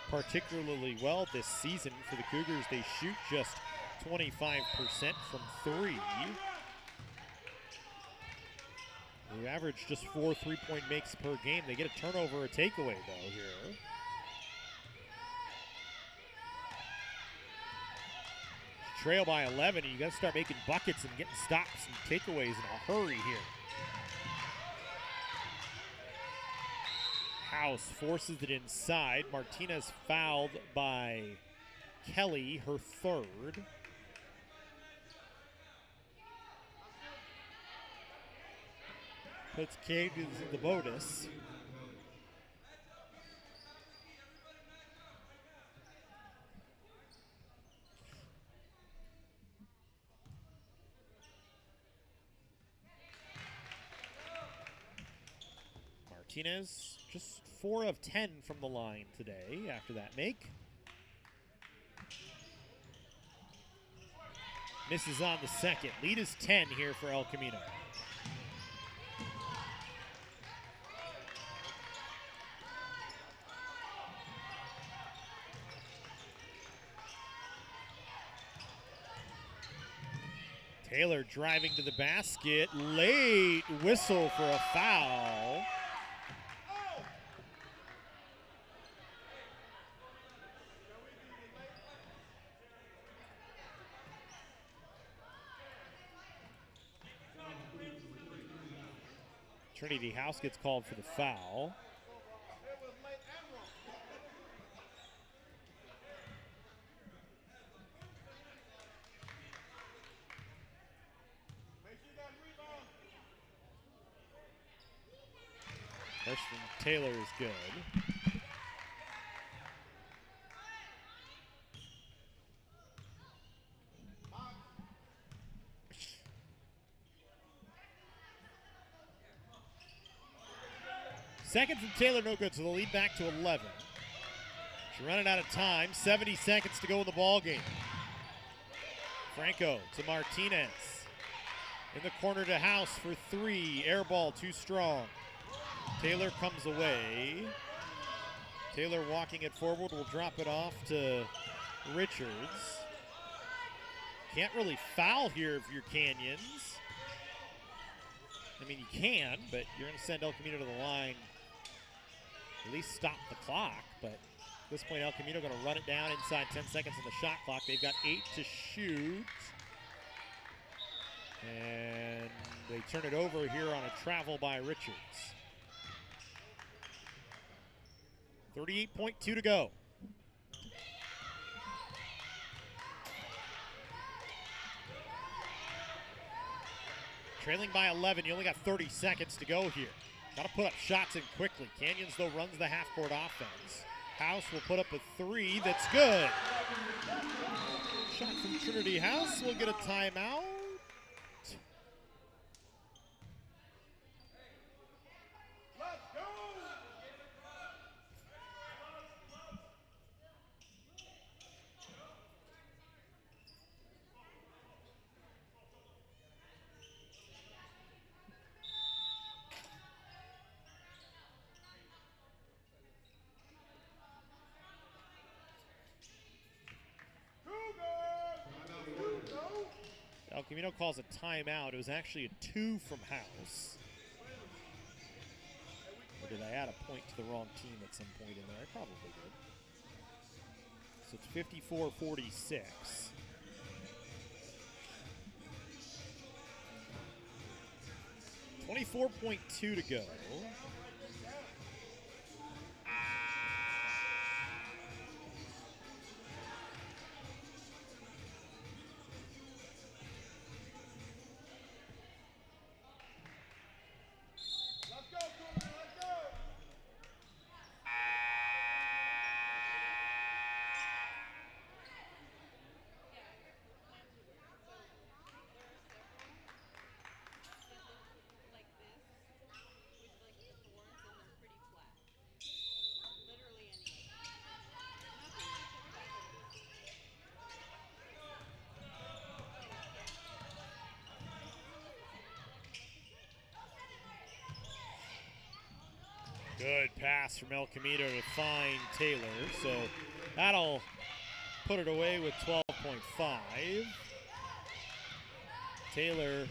particularly well this season. For the Cougars, they shoot just 25% from 3. They average just 4 3-point makes per game. They get a turnover, a takeaway, though, here. trail by 11, and you got to start making buckets and getting stops and takeaways in a hurry here. House forces it inside. Martinez fouled by Kelly, her third. Puts Canyons in the bonus. Martinez just 4 of 10 from the line today after that make. Misses on the second. Lead is 10 here for El Camino. Taylor driving to the basket. Late whistle for a foul. Trinity House gets called for the foul. First from Taylor is good. Second from Taylor, no good, so the lead back to 11. She's running out of time, 70 seconds to go in the ball game. Franco to Martinez. In the corner to House for 3, air ball too strong. Taylor comes away. Taylor walking it forward will drop it off to Richards. Can't really foul here if you're Canyons. I mean, you can, but you're going to send El Camino to the line. At least stop the clock, but at this point El Camino going to run it down inside 10 seconds on the shot clock. They've got 8 to shoot. And they turn it over here on a travel by Richards. 38.2 to go. Trailing by 11, you only got 30 seconds to go here. Got to put up shots in quickly. Canyons, though, runs the half-court offense. House will put up a 3 that's good. Shot from Trinity House will get a timeout. El Camino calls a timeout. It was actually a 2 from House. Or did I add a point to the wrong team at some point in there? I probably did. So it's 54-46. $24.2 to go. Good pass from El Camino to find Taylor, so that'll put it away with 12.5. Taylor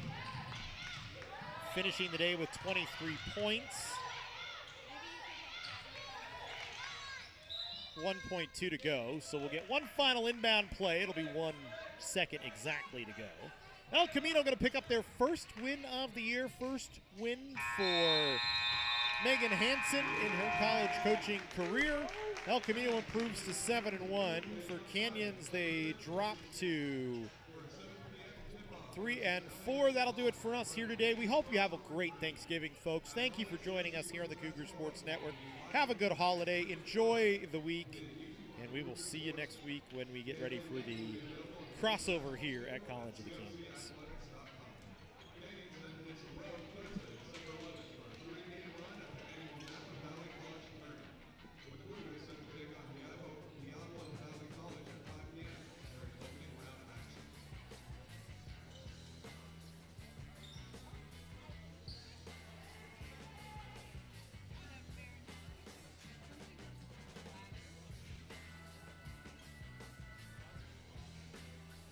finishing the day with 23 points. 1.2 to go, so we'll get one final inbound play. It'll be one second exactly to go. El Camino going to pick up their first win of the year, first win for Megan Hansen in her college coaching career. El Camino improves to 7-1. For Canyons, they drop to 3-4. That'll do it for us here today. We hope you have a great Thanksgiving, folks. Thank you for joining us here on the Cougar Sports Network. Have a good holiday. Enjoy the week. And we will see you next week when we get ready for the crossover here at College of the Canyons.